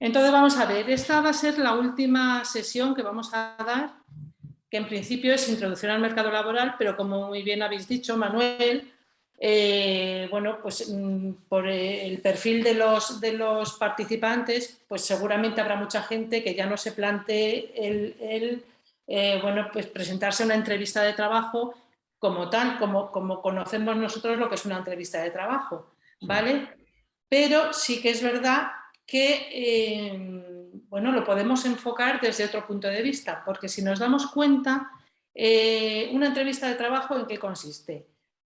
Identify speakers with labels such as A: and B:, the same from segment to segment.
A: Entonces vamos a ver, esta va a ser la última sesión que vamos a dar, que en principio es introducción al mercado laboral, pero como muy bien habéis dicho, Manuel, bueno, pues por el perfil de los participantes, pues seguramente habrá mucha gente que ya no se plantee bueno, pues presentarse a una entrevista de trabajo como tal, como conocemos nosotros lo que es una entrevista de trabajo, ¿vale? Pero sí que es verdad que bueno, lo podemos enfocar desde otro punto de vista, porque si nos damos cuenta, una entrevista de trabajo, ¿en qué consiste?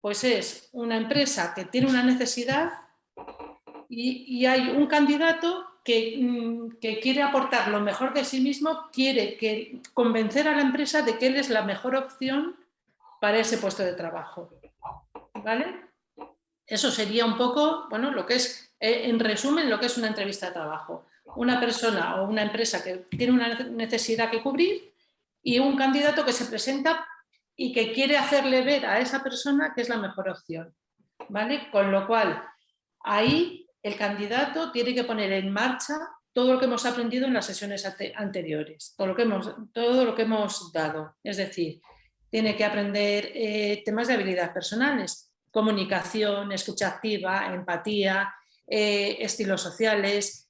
A: Pues es una empresa que tiene una necesidad y hay un candidato que quiere aportar lo mejor de sí mismo, quiere convencer a la empresa de que él es la mejor opción para ese puesto de trabajo, ¿vale? Eso sería un poco, bueno, lo que es, en resumen, lo que es una entrevista de trabajo. Una persona o una empresa que tiene una necesidad que cubrir y un candidato que se presenta y que quiere hacerle ver a esa persona que es la mejor opción, ¿vale? Con lo cual, ahí el candidato tiene que poner en marcha todo lo que hemos aprendido en las sesiones anteriores, todo lo que hemos dado. Es decir, tiene que aprender temas de habilidades personales, comunicación, escucha activa, empatía, estilos sociales,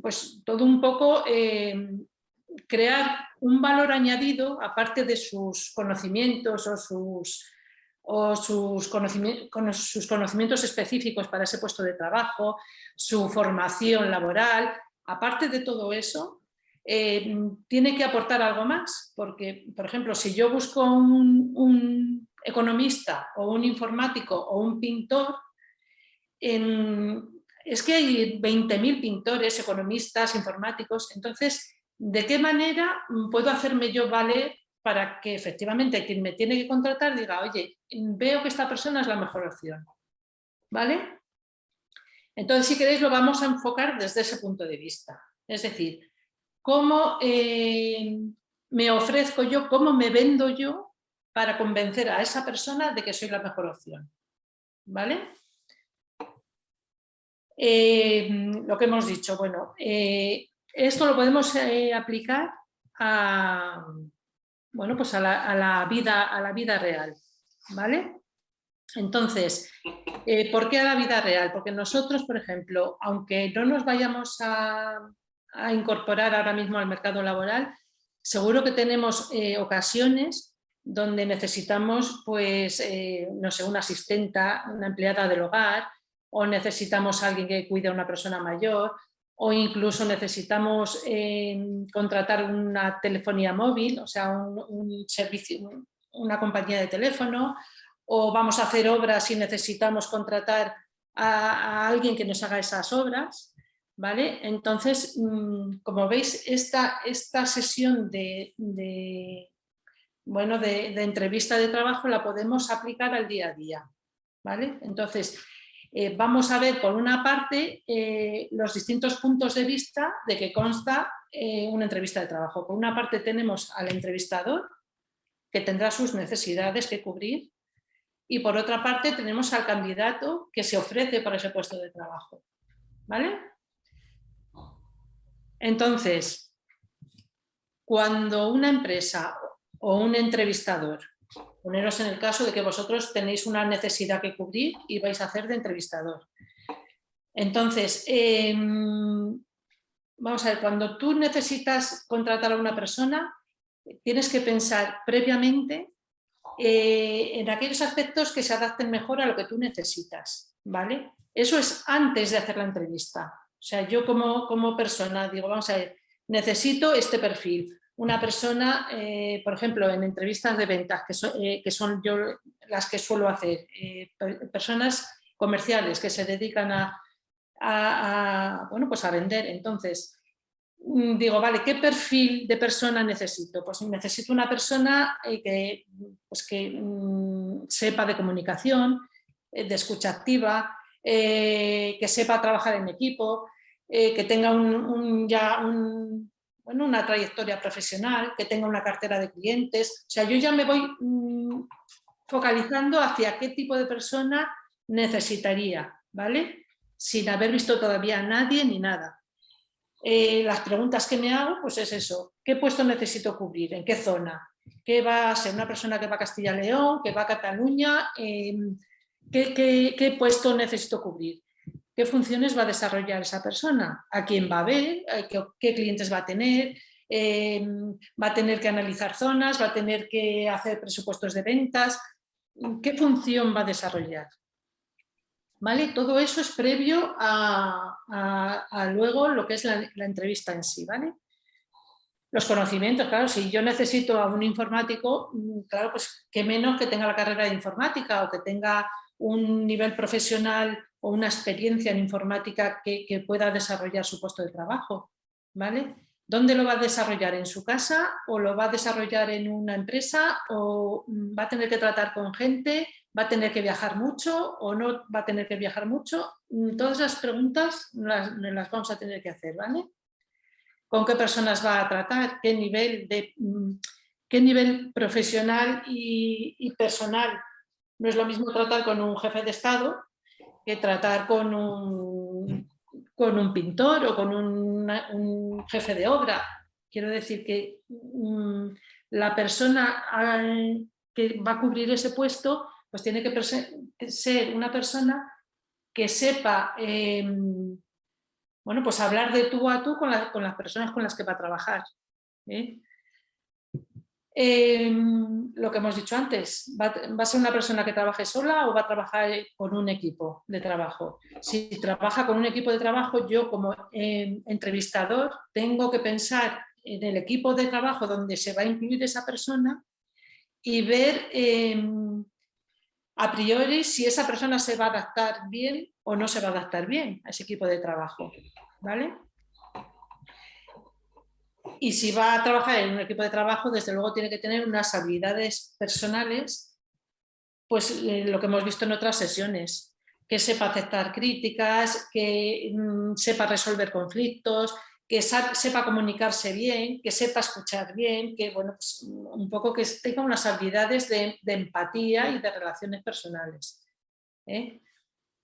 A: pues todo un poco crear un valor añadido aparte de sus conocimientos o sus conocimientos específicos para ese puesto de trabajo, su formación laboral. Aparte de todo eso, tiene que aportar algo más, porque, por ejemplo, si yo busco un economista o un informático o un pintor, es que hay 20.000 pintores, economistas, informáticos. Entonces, ¿de qué manera puedo hacerme yo valer para que efectivamente quien me tiene que contratar diga, oye, veo que esta persona es la mejor opción? ¿Vale? Entonces, si queréis, lo vamos a enfocar desde ese punto de vista. Es decir, cómo me ofrezco yo, cómo me vendo yo para convencer a esa persona de que soy la mejor opción. ¿Vale? Lo que hemos dicho, bueno, esto lo podemos aplicar a, bueno, pues a la vida real, ¿vale? Entonces, ¿por qué a la vida real? Porque nosotros, por ejemplo, aunque no nos vayamos a incorporar ahora mismo al mercado laboral, seguro que tenemos ocasiones donde necesitamos, pues, no sé, una asistenta, una empleada del hogar, o necesitamos a alguien que cuide a una persona mayor, o incluso necesitamos contratar una telefonía móvil, o sea, un servicio, una compañía de teléfono, o vamos a hacer obras y necesitamos contratar a alguien que nos haga esas obras, ¿vale? Entonces, como veis, esta sesión bueno, de entrevista de trabajo la podemos aplicar al día a día, ¿vale? Entonces, vamos a ver por una parte los distintos puntos de vista de que consta una entrevista de trabajo. Por una parte tenemos al entrevistador, que tendrá sus necesidades que cubrir, y por otra parte tenemos al candidato que se ofrece para ese puesto de trabajo, ¿vale? Entonces, cuando una empresa o un entrevistador, poneros en el caso de que vosotros tenéis una necesidad que cubrir y vais a hacer de entrevistador. Entonces, vamos a ver, cuando tú necesitas contratar a una persona, tienes que pensar previamente en aquellos aspectos que se adapten mejor a lo que tú necesitas, ¿vale? Eso es antes de hacer la entrevista. O sea, yo como persona digo, vamos a ver, necesito este perfil. Una persona, por ejemplo, en entrevistas de ventas, que son yo las que suelo hacer, personas comerciales que se dedican bueno, pues a vender. Entonces, digo, vale, ¿qué perfil de persona necesito? Pues necesito una persona pues que sepa de comunicación, de escucha activa, que sepa trabajar en equipo, que tenga bueno, una trayectoria profesional, que tenga una cartera de clientes. O sea, yo ya me voy focalizando hacia qué tipo de persona necesitaría, ¿vale? Sin haber visto todavía a nadie ni nada. Las preguntas que me hago, pues es eso, ¿qué puesto necesito cubrir? ¿En qué zona? ¿Qué va a ser una persona que va a Castilla y León, que va a Cataluña? ¿Qué puesto necesito cubrir? ¿Qué funciones va a desarrollar esa persona? ¿A quién va a ver? ¿Qué clientes va a tener? ¿Va a tener que analizar zonas? ¿Va a tener que hacer presupuestos de ventas? ¿Qué función va a desarrollar? ¿Vale? Todo eso es previo a luego lo que es la entrevista en sí, ¿vale? Los conocimientos, claro, si yo necesito a un informático, claro, pues qué menos que tenga la carrera de informática o que tenga un nivel profesional o una experiencia en informática que pueda desarrollar su puesto de trabajo, ¿vale? ¿Dónde lo va a desarrollar? ¿En su casa o lo va a desarrollar en una empresa o va a tener que tratar con gente? ¿Va a tener que viajar mucho o no va a tener que viajar mucho? Todas las preguntas las vamos a tener que hacer, ¿vale? ¿Con qué personas va a tratar? ¿Qué nivel profesional y personal? No es lo mismo tratar con un jefe de Estado que tratar con un pintor o con un jefe de obra. Quiero decir que la persona que va a cubrir ese puesto pues tiene que ser una persona que sepa bueno, pues hablar de tú a tú con las personas con las que va a trabajar. Lo que hemos dicho antes, ¿va a ser una persona que trabaje sola o va a trabajar con un equipo de trabajo? Si trabaja con un equipo de trabajo, yo como entrevistador tengo que pensar en el equipo de trabajo donde se va a incluir esa persona y ver a priori si esa persona se va a adaptar bien o no se va a adaptar bien a ese equipo de trabajo, ¿vale? Y si va a trabajar en un equipo de trabajo, desde luego tiene que tener unas habilidades personales, pues lo que hemos visto en otras sesiones, que sepa aceptar críticas, que sepa resolver conflictos, que sepa comunicarse bien, que sepa escuchar bien, que bueno, pues un poco que tenga unas habilidades de empatía y de relaciones personales.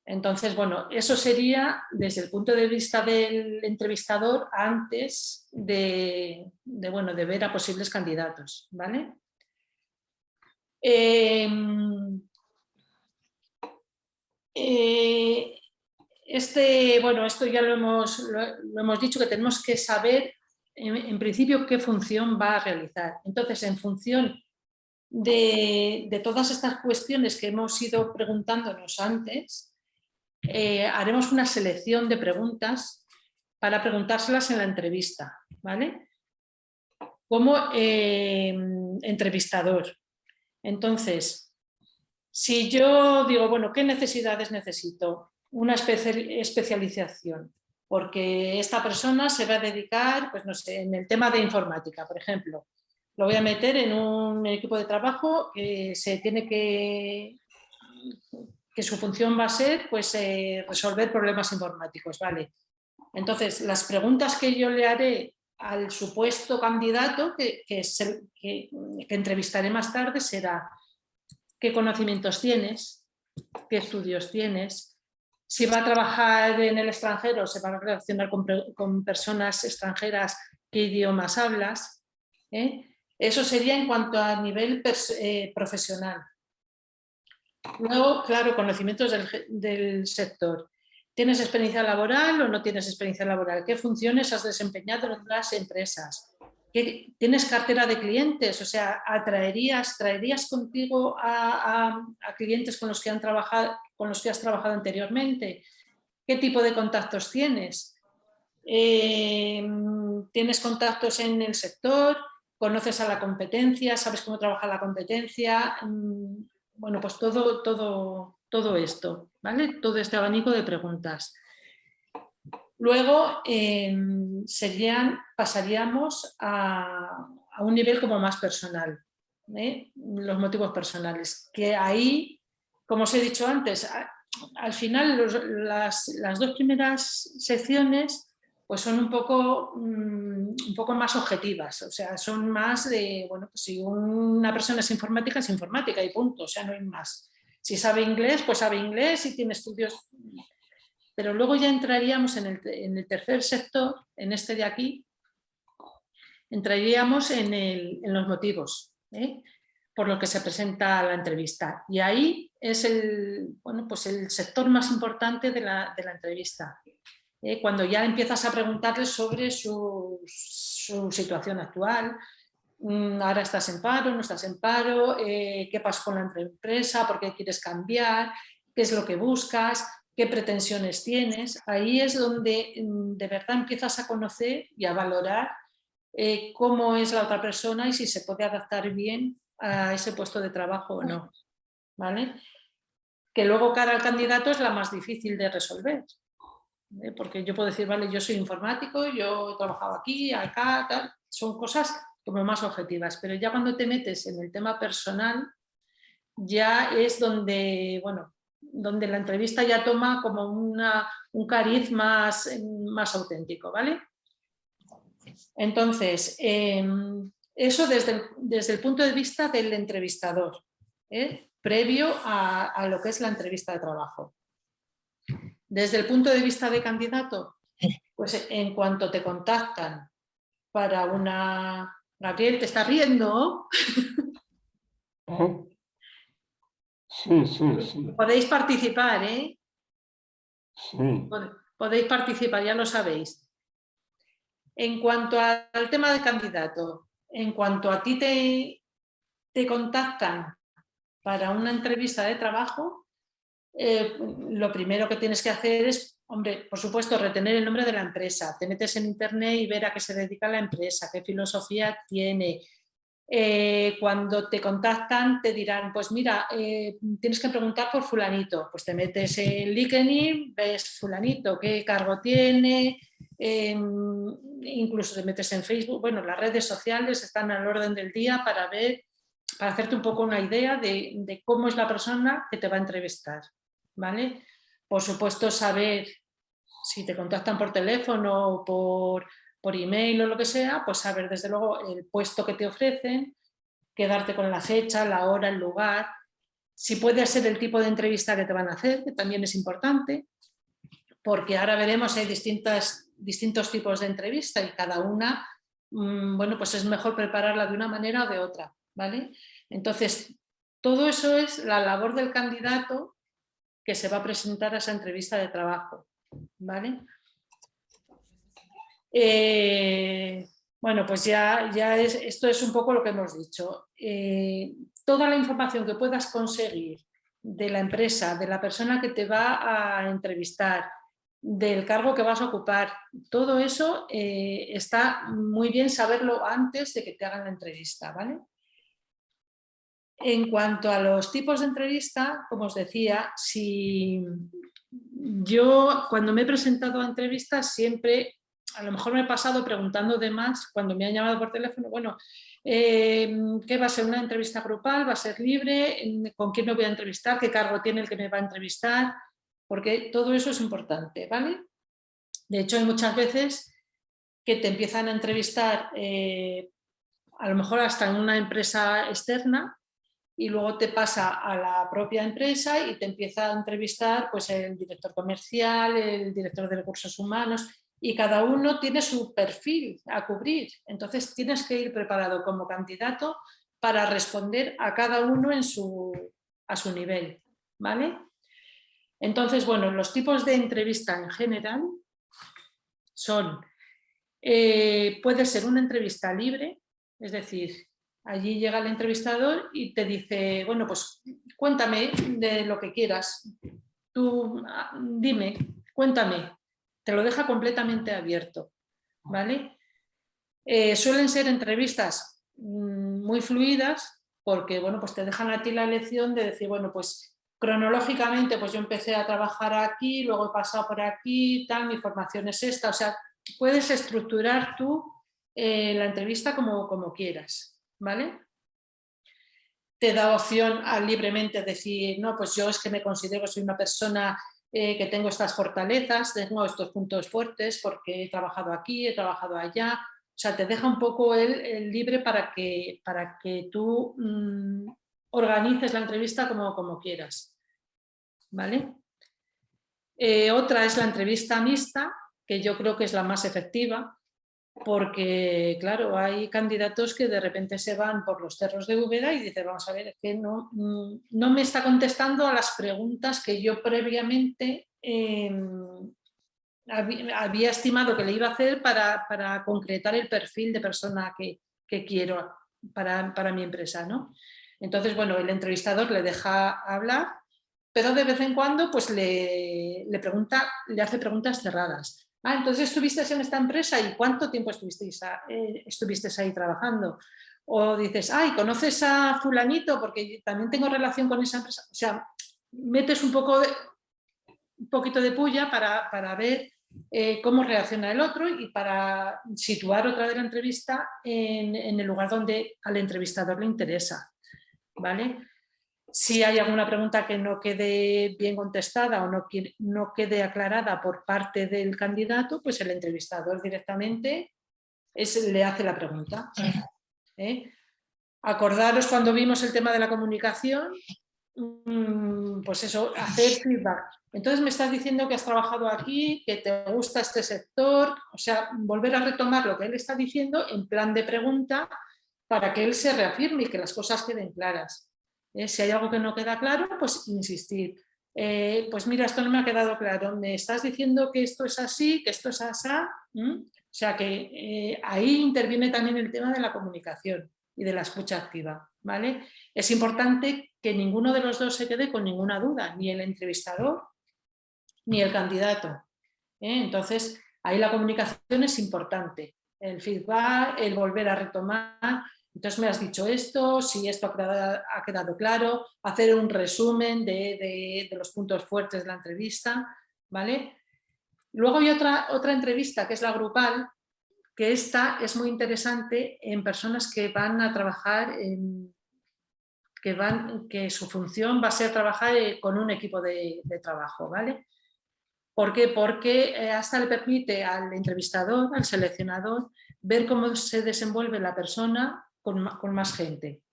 A: Entonces, bueno, eso sería desde el punto de vista del entrevistador antes de ver a posibles candidatos, ¿vale? Esto ya lo hemos dicho, que tenemos que saber en principio qué función va a realizar. Entonces, en función de todas estas cuestiones que hemos ido preguntándonos antes, haremos una selección de preguntas para preguntárselas en la entrevista, ¿vale? Como entrevistador. Entonces, si yo digo, bueno, ¿qué necesidades necesito? Una especialización, porque esta persona se va a dedicar, pues no sé, en el tema de informática, por ejemplo. Lo voy a meter en un equipo de trabajo que se tiene que su función va a ser pues, resolver problemas informáticos, ¿vale? Entonces, las preguntas que yo le haré al supuesto candidato que entrevistaré más tarde será ¿qué conocimientos tienes? ¿Qué estudios tienes? Si va a trabajar en el extranjero, se va a relacionar con personas extranjeras, ¿qué idiomas hablas? Eso sería en cuanto a nivel profesional. Luego, claro, conocimientos del sector. ¿Tienes experiencia laboral o no tienes experiencia laboral? ¿Qué funciones has desempeñado en otras empresas? ¿Tienes cartera de clientes? O sea, ¿traerías contigo a clientes con los que has trabajado anteriormente? ¿Qué tipo de contactos tienes? ¿Tienes contactos en el sector? ¿Conoces a la competencia? ¿Sabes cómo trabaja la competencia? Bueno, pues todo esto, ¿vale? Todo este abanico de preguntas. Luego pasaríamos a un nivel como más personal, los motivos personales, que ahí, como os he dicho antes, al final las dos primeras secciones pues son un poco más objetivas, o sea, son más de, bueno, pues si una persona es informática y punto, o sea, no hay más. Si sabe inglés, pues sabe inglés y tiene estudios. Pero luego ya entraríamos en el tercer sector, en este de aquí, entraríamos en los motivos, por lo que se presenta la entrevista. Y ahí es pues el sector más importante de la entrevista. Cuando ya empiezas a preguntarles sobre su situación actual, ahora estás en paro, no estás en paro, qué pasó con la empresa, por qué quieres cambiar, qué es lo que buscas, qué pretensiones tienes. Ahí es donde de verdad empiezas a conocer y a valorar cómo es la otra persona y si se puede adaptar bien a ese puesto de trabajo o no, ¿vale? Que luego cara al candidato es la más difícil de resolver, porque yo puedo decir, vale, yo soy informático, yo he trabajado aquí, acá, tal, son cosas como más objetivas, pero ya cuando te metes en el tema personal, ya es donde, bueno, donde la entrevista ya toma como un cariz más auténtico, ¿vale? Entonces, eso desde el punto de vista del entrevistador, previo a lo que es la entrevista de trabajo. Desde el punto de vista de candidato, pues en cuanto te contactan para una... Gabriel, ¿te estás riendo?
B: Sí, sí, sí.
A: Podéis participar, ¿eh?
B: Sí.
A: Podéis participar, ya lo sabéis. En cuanto al tema de candidato, en cuanto a ti te contactan para una entrevista de trabajo, lo primero que tienes que hacer es, hombre, por supuesto, retener el nombre de la empresa. Te metes en internet y ver a qué se dedica la empresa, qué filosofía tiene. Cuando te contactan te dirán, pues mira, tienes que preguntar por fulanito. Pues te metes en LinkedIn, ves fulanito, qué cargo tiene, incluso te metes en Facebook. Bueno, las redes sociales están al orden del día para hacerte un poco una idea de cómo es la persona que te va a entrevistar, ¿vale? Por supuesto, saber si te contactan por teléfono o por email o lo que sea, pues saber desde luego el puesto que te ofrecen, quedarte con la fecha, la hora, el lugar, si puede ser el tipo de entrevista que te van a hacer, que también es importante, porque ahora veremos hay distintos tipos de entrevista y cada una, bueno, pues es mejor prepararla de una manera o de otra, ¿vale? Entonces, todo eso es la labor del candidato que se va a presentar a esa entrevista de trabajo, ¿vale? Bueno, pues esto es un poco lo que hemos dicho. Toda la información que puedas conseguir de la empresa, de la persona que te va a entrevistar, del cargo que vas a ocupar, todo eso está muy bien saberlo antes de que te hagan la entrevista, ¿vale? En cuanto a los tipos de entrevista, como os decía, si yo cuando me he presentado a entrevistas siempre, a lo mejor me he pasado preguntando de más cuando me han llamado por teléfono, bueno, ¿qué va a ser una entrevista grupal? ¿Va a ser libre? ¿Con quién me voy a entrevistar? ¿Qué cargo tiene el que me va a entrevistar? Porque todo eso es importante, ¿vale? De hecho, hay muchas veces que te empiezan a entrevistar a lo mejor hasta en una empresa externa y luego te pasa a la propia empresa y te empieza a entrevistar pues, el director comercial, el director de recursos humanos y cada uno tiene su perfil a cubrir. Entonces tienes que ir preparado como candidato para responder a cada uno a su nivel, ¿vale? Entonces, bueno, los tipos de entrevista en general son, puede ser una entrevista libre, es decir, allí llega el entrevistador y te dice, bueno, pues cuéntame de lo que quieras, tú dime, cuéntame, te lo deja completamente abierto, ¿vale? Suelen ser entrevistas muy fluidas porque, bueno, pues te dejan a ti la elección de decir, bueno, pues cronológicamente, pues yo empecé a trabajar aquí, luego he pasado por aquí, tal, mi formación es esta, o sea, puedes estructurar tú la entrevista como quieras, ¿vale? Te da opción a libremente decir, no, pues yo es que me considero que soy una persona que tengo estas fortalezas, tengo estos puntos fuertes porque he trabajado aquí, he trabajado allá. O sea, te deja un poco el libre para que tú organices la entrevista como quieras, ¿vale? Otra es la entrevista mixta, que yo creo que es la más efectiva, porque, claro, hay candidatos que de repente se van por los cerros de Úbeda y dicen, vamos a ver, es que no me está contestando a las preguntas que yo previamente había estimado que le iba a hacer para concretar el perfil de persona que quiero para mi empresa, ¿no? Entonces, bueno, el entrevistador le deja hablar, pero de vez en cuando pues le hace preguntas cerradas. Entonces estuviste en esta empresa y ¿cuánto tiempo estuviste ahí trabajando? O dices, ¿conoces a fulanito? Porque también tengo relación con esa empresa. O sea, metes un poquito de pulla para ver cómo reacciona el otro y para situar otra vez la entrevista en el lugar donde al entrevistador le interesa, ¿vale? Si hay alguna pregunta que no quede bien contestada o no quede aclarada por parte del candidato, pues el entrevistador directamente le hace la pregunta. Acordaros cuando vimos el tema de la comunicación, pues eso, hacer feedback. Entonces me estás diciendo que has trabajado aquí, que te gusta este sector, o sea, volver a retomar lo que él está diciendo en plan de pregunta para que él se reafirme y que las cosas queden claras. Si hay algo que no queda claro, pues insistir. Pues mira, esto no me ha quedado claro, me estás diciendo que esto es así, que esto es así. O sea que ahí interviene también el tema de la comunicación y de la escucha activa, ¿vale? Es importante que ninguno de los dos se quede con ninguna duda, ni el entrevistador ni el candidato. Entonces, ahí la comunicación es importante. El feedback, el volver a retomar. Entonces, me has dicho esto, si esto ha quedado claro, hacer un resumen de los puntos fuertes de la entrevista, ¿vale? Luego hay otra entrevista que es la grupal, que esta es muy interesante en personas que van a trabajar que su función va a ser trabajar con un equipo de trabajo, ¿vale? ¿Por qué? Porque hasta le permite al entrevistador, al seleccionador, ver cómo se desenvuelve la persona con más gente.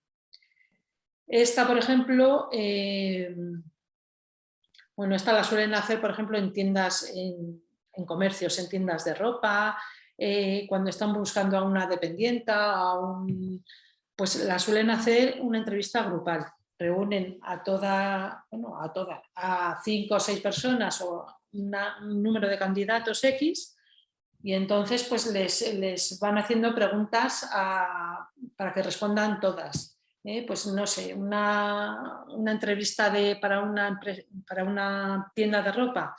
A: Esta, por ejemplo, esta la suelen hacer, por ejemplo, en tiendas, en comercios, en tiendas de ropa, cuando están buscando a una dependienta, pues la suelen hacer una entrevista grupal. Reúnen a 5 o 6 personas o un número de candidatos X y entonces pues les van haciendo preguntas para que respondan todas. Pues no sé, una entrevista para una tienda de ropa,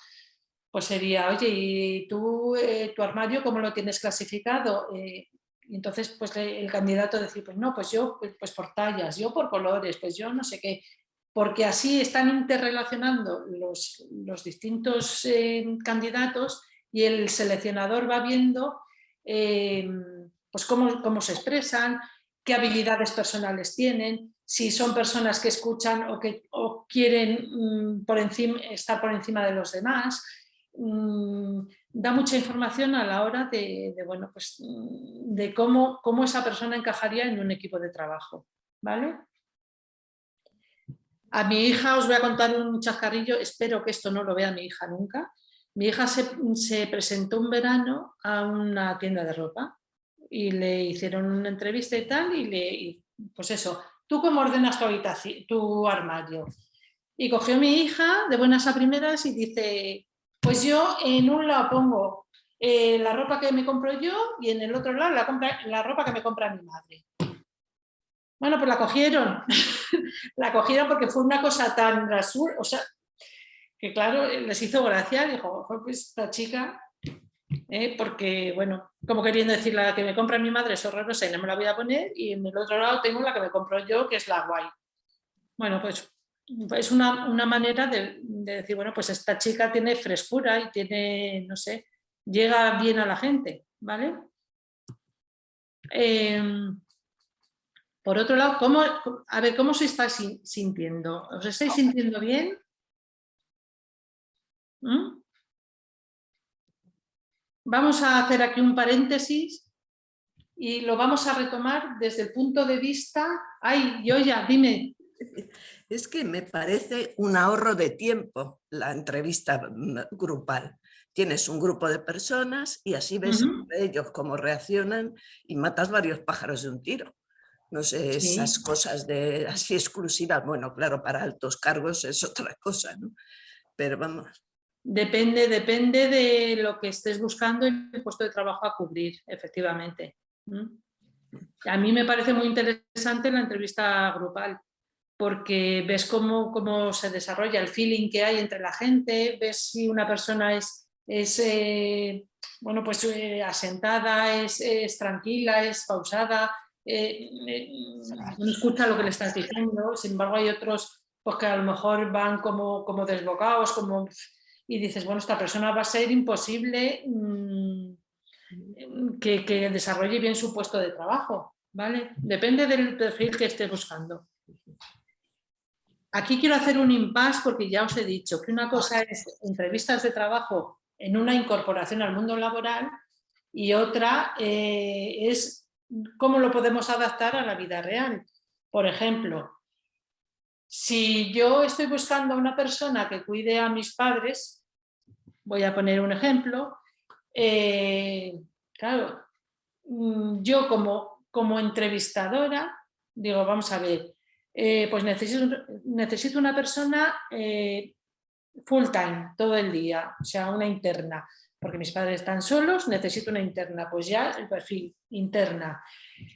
A: pues sería, oye, ¿y tú tu armario cómo lo tienes clasificado? Y entonces pues el candidato decir, pues no, pues yo pues por tallas, yo por colores, pues yo no sé qué, porque así están interrelacionando los distintos candidatos y el seleccionador va viendo pues cómo se expresan, qué habilidades personales tienen, si son personas que escuchan o quieren estar por encima de los demás. Da mucha información a la hora de cómo esa persona encajaría en un equipo de trabajo, ¿vale? A mi hija os voy a contar un chascarrillo, espero que esto no lo vea mi hija nunca. Mi hija se presentó un verano a una tienda de ropa y le hicieron una entrevista y tal, y pues eso, ¿tú cómo ordenas tu armario? Y cogió mi hija de buenas a primeras y dice, pues yo en un lado pongo la ropa que me compro yo y en el otro lado la ropa que me compra mi madre. Bueno, pues la cogieron. La cogieron porque fue una cosa tan rasura, o sea, que claro, les hizo gracia, dijo, pues esta chica, porque bueno, como queriendo decir, la que me compra mi madre es horrorosa y no me la voy a poner, y en el otro lado tengo la que me compro yo, que es la guay. Bueno, pues es una manera de decir, bueno, pues esta chica tiene frescura y tiene, no sé, llega bien a la gente, ¿vale? Por otro lado, ¿cómo se está sintiendo? ¿Os estáis sintiendo bien? Vamos a hacer aquí un paréntesis y lo vamos a retomar desde el punto de vista... Yoya, dime.
C: Es que me parece un ahorro de tiempo la entrevista grupal. Tienes un grupo de personas y así ves entre ellos cómo reaccionan y matas varios pájaros de un tiro. No sé, esas
A: Sí.
C: cosas de así exclusivas, bueno, claro, para altos cargos es otra cosa, ¿no? Pero vamos.
A: Depende de lo que estés buscando y el puesto de trabajo a cubrir, efectivamente. A mí me parece muy interesante la entrevista grupal, porque ves cómo se desarrolla el feeling que hay entre la gente, ves si una persona es bueno, pues, asentada, es tranquila, es pausada, no escucha lo que le estás diciendo. Sin embargo, hay otros pues, que a lo mejor van como desbocados, y dices, bueno, esta persona va a ser imposible que desarrolle bien su puesto de trabajo, ¿vale? Depende del perfil que esté buscando. Aquí quiero hacer un impasse porque ya os he dicho que una cosa es entrevistas de trabajo en una incorporación al mundo laboral y otra es cómo lo podemos adaptar a la vida real. Por ejemplo, si yo estoy buscando a una persona que cuide a mis padres, voy a poner un ejemplo, claro, yo como entrevistadora digo, vamos a ver, pues necesito una persona full time, todo el día, o sea, una interna, porque mis padres están solos, necesito una interna, pues ya el perfil, interna.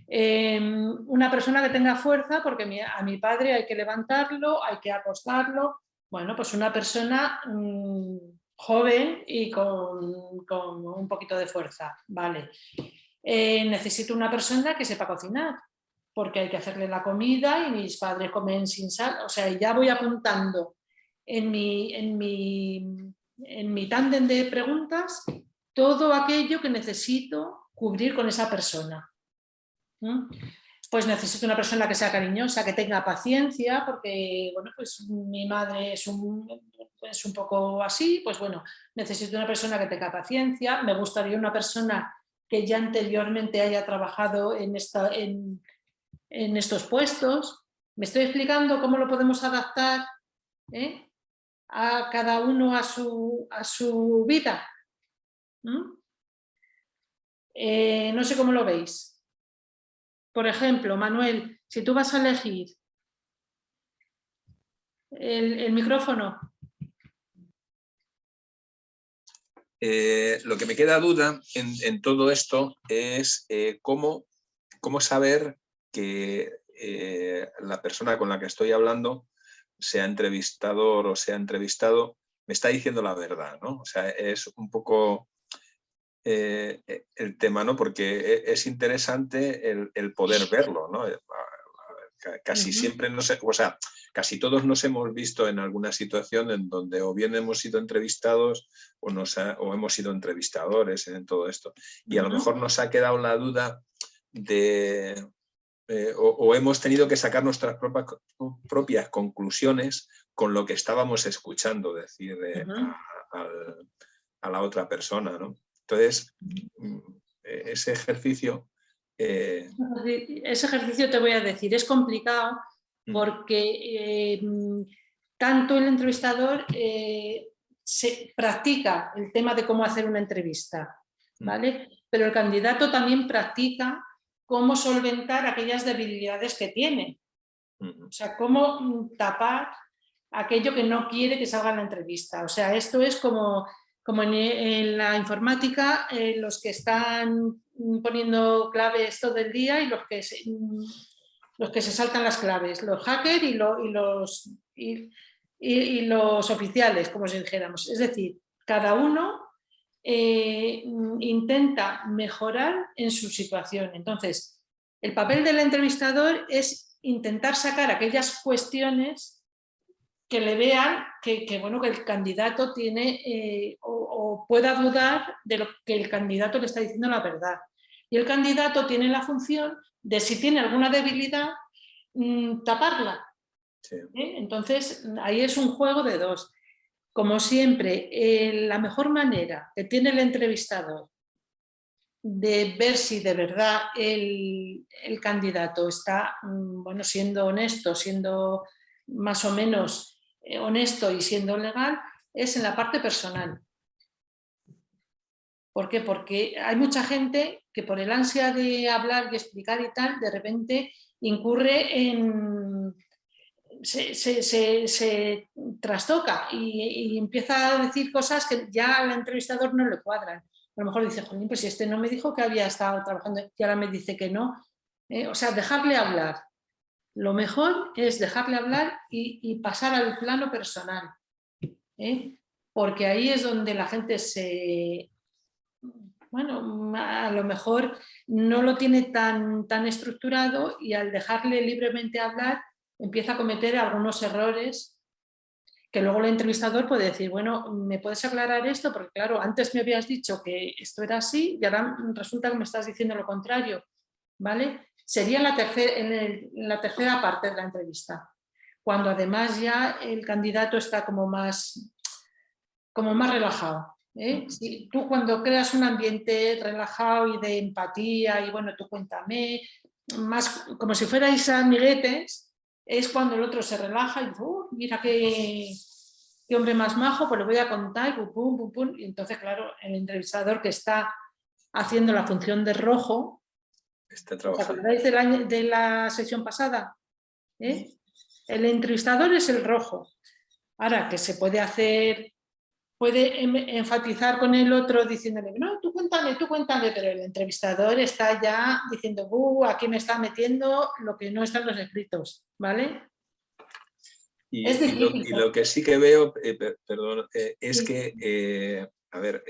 A: Una persona que tenga fuerza, porque a mi padre hay que levantarlo, hay que acostarlo, bueno, pues una persona joven y con un poquito de fuerza, vale. Necesito una persona que sepa cocinar, porque hay que hacerle la comida y mis padres comen sin sal, o sea, ya voy apuntando en mi tándem de preguntas todo aquello que necesito cubrir con esa persona. Pues necesito una persona que sea cariñosa, que tenga paciencia, porque bueno, pues mi madre es un poco así, pues bueno, necesito una persona que tenga paciencia, me gustaría una persona que ya anteriormente haya trabajado en estos puestos. ¿Me estoy explicando cómo lo podemos adaptar a cada uno a su vida? No sé cómo lo veis. Por ejemplo, Manuel, si tú vas a elegir el micrófono.
D: Lo que me queda duda en todo esto es cómo saber que la persona con la que estoy hablando, sea entrevistador o sea entrevistado, me está diciendo la verdad, ¿no? O sea, es un poco el tema, ¿no? Porque es interesante el poder verlo, ¿no? Casi siempre, no sé, o sea, casi todos nos hemos visto en alguna situación en donde o bien hemos sido entrevistados o hemos sido entrevistadores en todo esto. Y a lo mejor nos ha quedado la duda de... o hemos tenido que sacar nuestras propias conclusiones con lo que estábamos escuchando decir a la otra persona, ¿no? Entonces, ese ejercicio...
A: Ese ejercicio te voy a decir, es complicado porque tanto el entrevistador se practica el tema de cómo hacer una entrevista, ¿vale? Pero el candidato también practica cómo solventar aquellas debilidades que tiene. O sea, cómo tapar aquello que no quiere que salga en la entrevista. O sea, esto es como en la informática, los que están poniendo claves todo el día y los que se saltan las claves, los hackers y los oficiales, como si dijéramos. Es decir, cada uno intenta mejorar en su situación. Entonces, el papel del entrevistador es intentar sacar aquellas cuestiones que le vean bueno, que el candidato tiene o pueda dudar de lo que el candidato le está diciendo la verdad. Y el candidato tiene la función de, si tiene alguna debilidad, taparla.
D: Sí.
A: Entonces, ahí es un juego de dos. Como siempre, la mejor manera que tiene el entrevistador de ver si de verdad el candidato está bueno, siendo honesto, siendo más o menos honesto y siendo legal, es en la parte personal. ¿Por qué? Porque hay mucha gente que por el ansia de hablar y explicar y tal, de repente incurre en... se trastoca y empieza a decir cosas que ya al entrevistador no le cuadran. A lo mejor dice, jolín, pues si este no me dijo que había estado trabajando y ahora me dice que no. O sea, dejarle hablar. Lo mejor es dejarle hablar y pasar al plano personal. Porque ahí es donde la gente se... Bueno, a lo mejor no lo tiene tan estructurado y al dejarle libremente hablar empieza a cometer algunos errores que luego el entrevistador puede decir, bueno, ¿me puedes aclarar esto? Porque claro, antes me habías dicho que esto era así y ahora resulta que me estás diciendo lo contrario, ¿vale? Sería la tercera parte de la entrevista, cuando además ya el candidato está como más relajado. Si tú cuando creas un ambiente relajado y de empatía y bueno, tú cuéntame, más como si fuerais amiguetes, es cuando el otro se relaja y dice, mira qué hombre más majo, pues le voy a contar y pum, pum, pum, pum. Y entonces, claro, el entrevistador que está haciendo la función de rojo, ¿os acordáis de la sesión pasada? El entrevistador es el rojo. Ahora, que se puede hacer... puede enfatizar con el otro diciéndole, no, tú cuéntame, pero el entrevistador está ya diciendo, aquí me está metiendo lo que no está en los escritos, ¿vale?
D: Y lo que sí que veo, perdón, es que, a ver,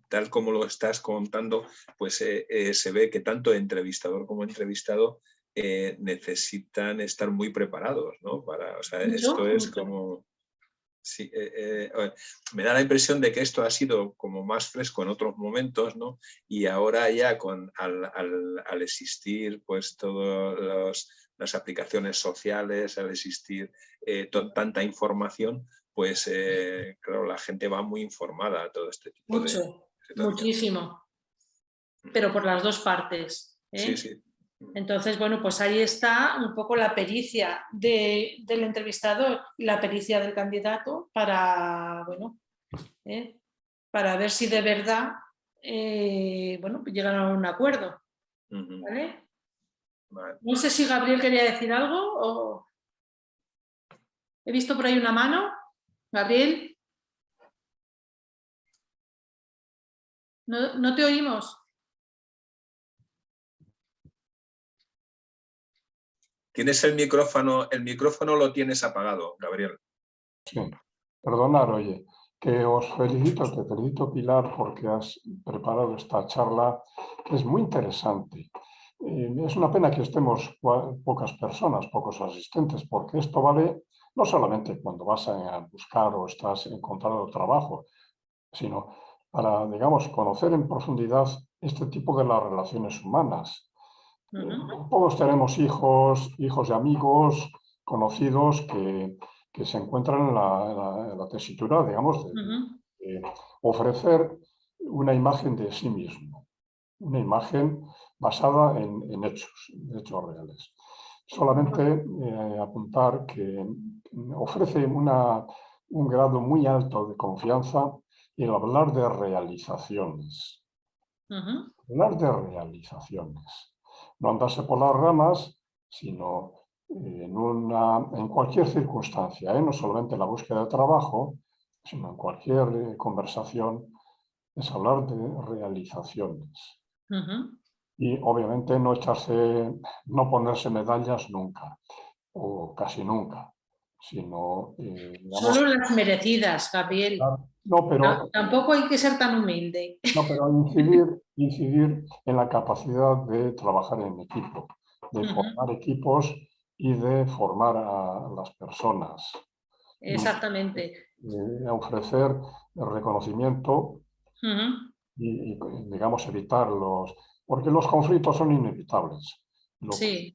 D: tal como lo estás contando, pues se ve que tanto entrevistador como entrevistado necesitan estar muy preparados, ¿no? O sea, esto es como... Sí, me da la impresión de que esto ha sido como más fresco en otros momentos, ¿no? Y ahora ya al existir pues todas las aplicaciones sociales, al existir tanta información, pues claro, la gente va muy informada a todo este tipo de situaciones.
A: Muchísimo, pero por las dos partes.
D: Sí, sí.
A: Entonces, bueno, pues ahí está un poco la pericia del entrevistador y la pericia del candidato para, bueno, para ver si de verdad, bueno, llegan a un acuerdo. ¿Vale?
D: Vale.
A: No sé si Gabriel quería decir algo o... He visto por ahí una mano. Gabriel. No te oímos.
D: Tienes el micrófono lo tienes apagado, Gabriel.
B: Sí, perdonad, oye, que os felicito, te felicito, Pilar, porque has preparado esta charla que es muy interesante. Es una pena que estemos pocas personas, pocos asistentes, porque esto vale no solamente cuando vas a buscar o estás encontrando trabajo, sino para, digamos, conocer en profundidad este tipo de las relaciones humanas. Todos tenemos hijos y amigos, conocidos que se encuentran en la tesitura, digamos, de ofrecer una imagen de sí mismo, una imagen basada en hechos reales. Solamente apuntar que ofrece un grado muy alto de confianza el hablar de realizaciones. Hablar de realizaciones. No andarse por las ramas, sino en cualquier circunstancia, no solamente en la búsqueda de trabajo, sino en cualquier conversación, es hablar de realizaciones. Y obviamente no ponerse medallas nunca, o casi nunca, sino... digamos,
A: solo las merecidas, Gabriel.
B: no, pero...
A: Tampoco hay que ser tan humilde.
B: No, pero incidir en la capacidad de trabajar en equipo, de formar equipos y de formar a las personas.
A: Exactamente.
B: Ofrecer reconocimiento y, digamos, evitarlos, porque los conflictos son inevitables. Lo que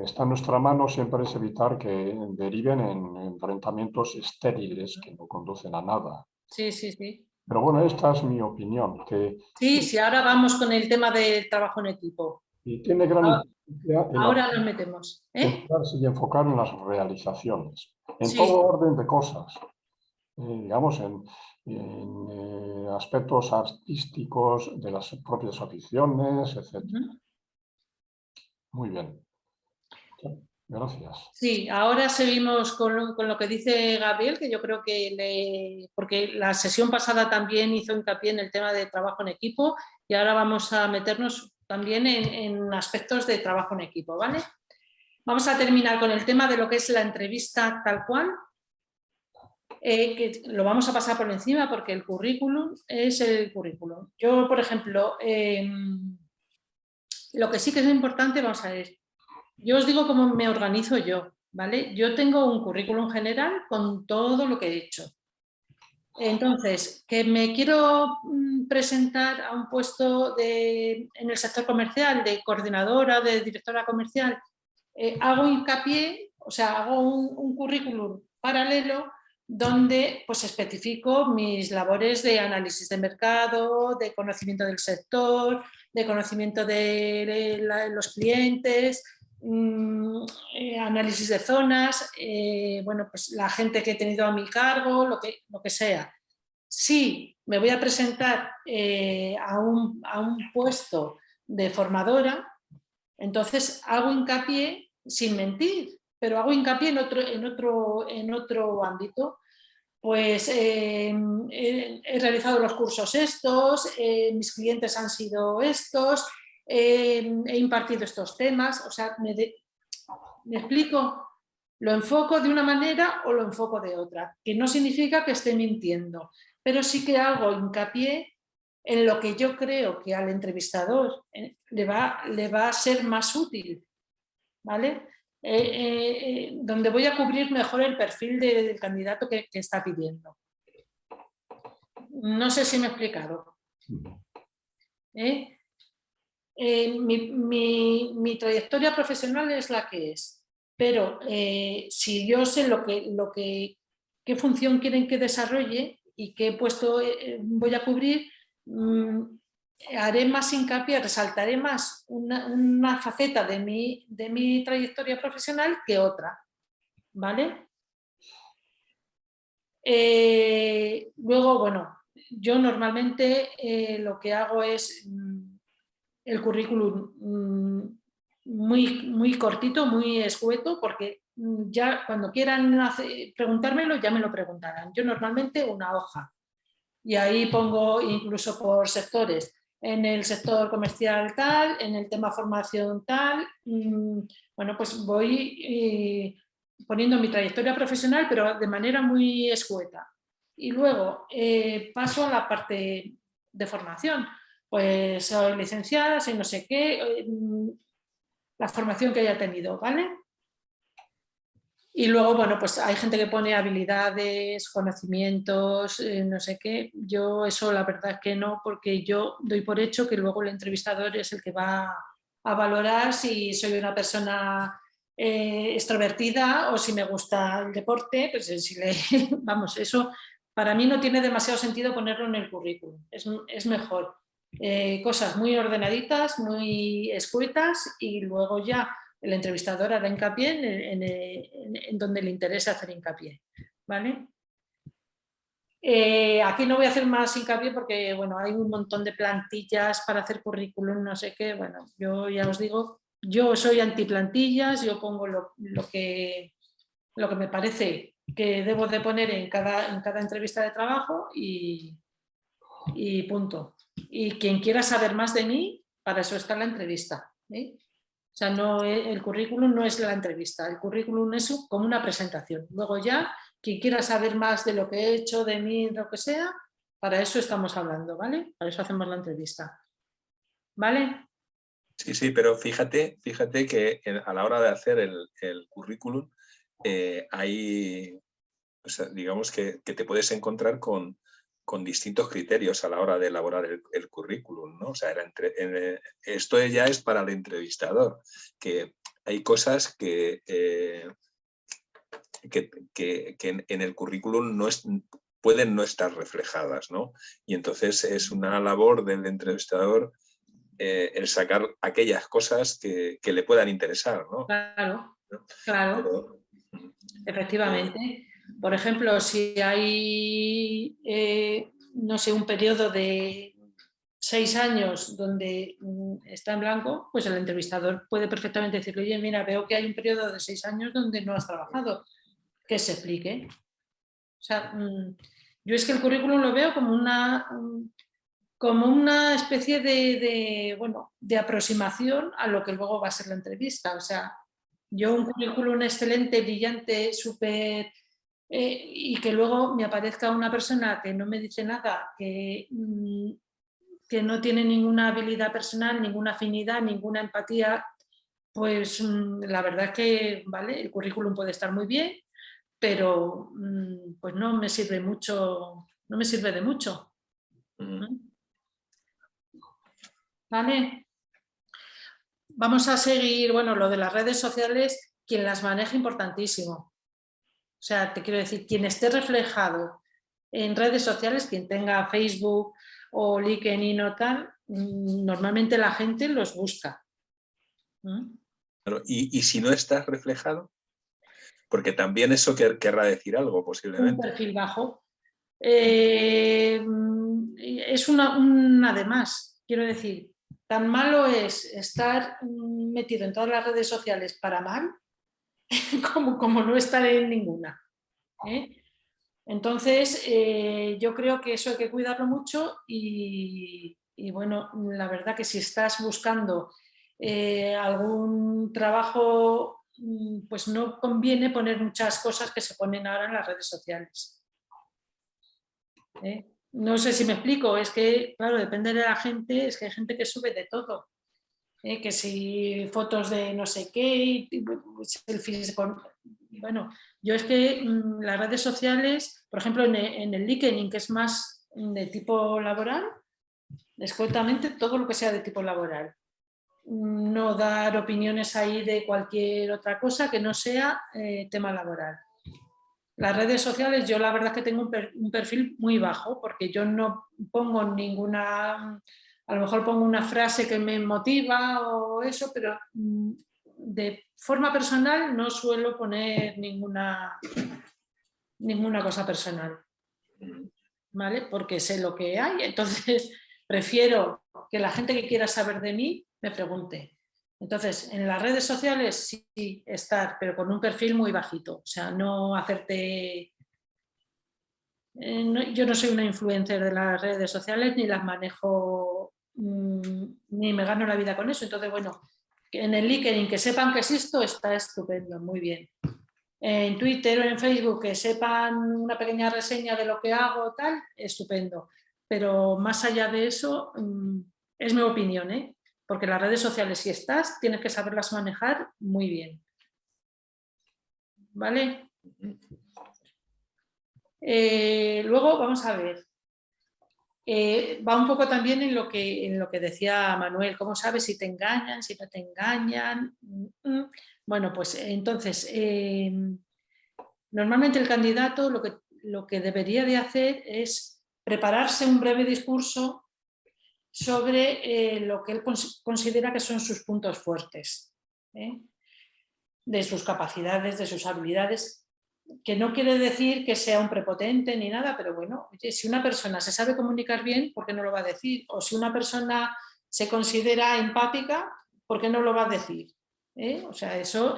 B: está en nuestra mano siempre es evitar que deriven en enfrentamientos estériles que no conducen a nada.
A: Sí, sí, sí.
B: Pero bueno, esta es mi opinión, que
A: Sí, sí, ahora vamos con el tema del trabajo en equipo.
B: y tiene gran importancia el
A: Ahora nos metemos.
B: centrarse y enfocar en las realizaciones, en todo
A: Sí.
B: orden de cosas, digamos, en aspectos artísticos de las propias aficiones, etc. Muy bien. Gracias.
A: Sí, ahora seguimos con lo que dice Gabriel, que yo creo que porque la sesión pasada también hizo hincapié en el tema de trabajo en equipo y ahora vamos a meternos también en aspectos de trabajo en equipo, ¿vale? Vamos a terminar con el tema de lo que es la entrevista tal cual, que lo vamos a pasar por encima porque el currículum es el currículum. Yo, por ejemplo, lo que sí que es importante, vamos a ver, yo os digo cómo me organizo yo, ¿vale? Yo tengo un currículum general con todo lo que he hecho. Entonces, que me quiero presentar a un puesto en el sector comercial, de coordinadora, de directora comercial, hago hincapié, o sea, hago un currículum paralelo donde pues especifico mis labores de análisis de mercado, de conocimiento del sector, de conocimiento de los clientes, análisis de zonas, bueno, pues la gente que he tenido a mi cargo, lo que sea. Si me voy a presentar a un puesto de formadora, entonces hago hincapié, sin mentir, pero hago hincapié en otro ámbito. Pues he realizado los cursos estos, mis clientes han sido estos, he impartido estos temas, o sea, ¿me explico? Lo enfoco de una manera o lo enfoco de otra, que no significa que esté mintiendo, pero sí que hago hincapié en lo que yo creo que al entrevistador le va a ser más útil, ¿vale? Donde voy a cubrir mejor el perfil del candidato que está pidiendo. No sé si me he explicado. Mi trayectoria profesional es la que es, pero si yo sé qué función quieren que desarrolle y qué puesto voy a cubrir, haré más hincapié, resaltaré más una faceta de mi trayectoria profesional que otra, ¿vale? Luego, bueno, yo normalmente lo que hago es el currículum muy cortito, muy escueto, porque ya cuando quieran preguntármelo ya me lo preguntarán. Yo normalmente una hoja y ahí pongo incluso por sectores. En el sector comercial tal, en el tema formación tal, bueno, pues voy poniendo mi trayectoria profesional, pero de manera muy escueta. Y luego paso a la parte de formación. Pues soy licenciada, soy no sé qué, la formación que haya tenido, ¿vale? Y luego, bueno, pues hay gente que pone habilidades, conocimientos, no sé qué. Yo eso la verdad es que no, porque yo doy por hecho que luego el entrevistador es el que va a valorar si soy una persona extrovertida o si me gusta el deporte, pues vamos, eso para mí no tiene demasiado sentido ponerlo en el currículum, es mejor. Cosas muy ordenaditas, muy escuetas y luego ya el entrevistador hará hincapié en donde le interesa hacer hincapié, ¿vale? Aquí no voy a hacer más hincapié porque, bueno, hay un montón de plantillas para hacer currículum, no sé qué, bueno, yo ya os digo, yo soy antiplantillas, yo pongo lo que me parece que debo de poner en cada entrevista de trabajo y punto. Y quien quiera saber más de mí, para eso está la entrevista, ¿eh? O sea, el currículum no es la entrevista, el currículum es como una presentación. Luego ya, quien quiera saber más de lo que he hecho, de mí, lo que sea, para eso estamos hablando, ¿vale? Para eso hacemos la entrevista. ¿Vale?
D: Sí, sí, pero fíjate que a la hora de hacer el currículum hay, o sea, digamos que te puedes encontrar con distintos criterios a la hora de elaborar el currículum, ¿no? O sea, esto ya es para el entrevistador, que hay cosas que en el currículum pueden no estar reflejadas, ¿no? Y entonces es una labor del entrevistador el sacar aquellas cosas que le puedan interesar, ¿no?
A: Claro,
D: ¿No?
A: claro, efectivamente. Por ejemplo, si hay, no sé, un periodo de 6 años donde está en blanco, pues el entrevistador puede perfectamente decirle, oye, mira, veo que hay un periodo de 6 años donde no has trabajado, que se explique. O sea, yo es que el currículum lo veo como una especie de aproximación a lo que luego va a ser la entrevista. O sea, yo un currículum excelente, brillante, súper... y que luego me aparezca una persona que no me dice nada, que no tiene ninguna habilidad personal, ninguna afinidad, ninguna empatía, pues la verdad es que, vale, el currículum puede estar muy bien, pero pues no me sirve mucho, no me sirve de mucho. ¿Vale? Vamos a seguir, bueno, lo de las redes sociales, quien las maneja, importantísimo. O sea, te quiero decir, quien esté reflejado en redes sociales, quien tenga Facebook o LinkedIn o tal, normalmente la gente los busca.
D: Claro, y si no estás reflejado, porque también eso querrá decir algo posiblemente.
A: Un perfil bajo. Es una de más, quiero decir, tan malo es estar metido en todas las redes sociales para mal como no estar en ninguna. Entonces, yo creo que eso hay que cuidarlo mucho y bueno, la verdad que si estás buscando algún trabajo, pues no conviene poner muchas cosas que se ponen ahora en las redes sociales. No sé si me explico, es que, claro, depende de la gente, es que hay gente que sube de todo. Que si fotos de no sé qué, selfies con... Bueno, yo es que las redes sociales, por ejemplo en el LinkedIn, que es más de tipo laboral, escuetamente todo lo que sea de tipo laboral. No dar opiniones ahí de cualquier otra cosa que no sea tema laboral. Las redes sociales, yo la verdad es que tengo un perfil muy bajo porque yo no pongo ninguna, a lo mejor pongo una frase que me motiva o eso, pero de forma personal no suelo poner ninguna cosa personal, ¿vale? Porque sé lo que hay, entonces prefiero que la gente que quiera saber de mí me pregunte. Entonces, en las redes sociales sí estar, pero con un perfil muy bajito, o sea, no hacerte... yo no soy una influencer de las redes sociales, ni las manejo, ni me gano la vida con eso. Entonces, bueno, en el LinkedIn que sepan que existo está estupendo, muy bien. En Twitter o en Facebook que sepan una pequeña reseña de lo que hago, tal, estupendo. Pero más allá de eso, es mi opinión, ¿eh? Porque las redes sociales, si estás, tienes que saberlas manejar muy bien. ¿Vale? Luego vamos a ver. Va un poco también en lo que decía Manuel, cómo sabes si te engañan, si no te engañan. Bueno, pues entonces, normalmente el candidato lo que debería de hacer es prepararse un breve discurso sobre lo que él considera que son sus puntos fuertes, de sus capacidades, de sus habilidades, que no quiere decir que sea un prepotente ni nada, pero bueno, oye, si una persona se sabe comunicar bien, ¿por qué no lo va a decir? O si una persona se considera empática, ¿por qué no lo va a decir? O sea, eso...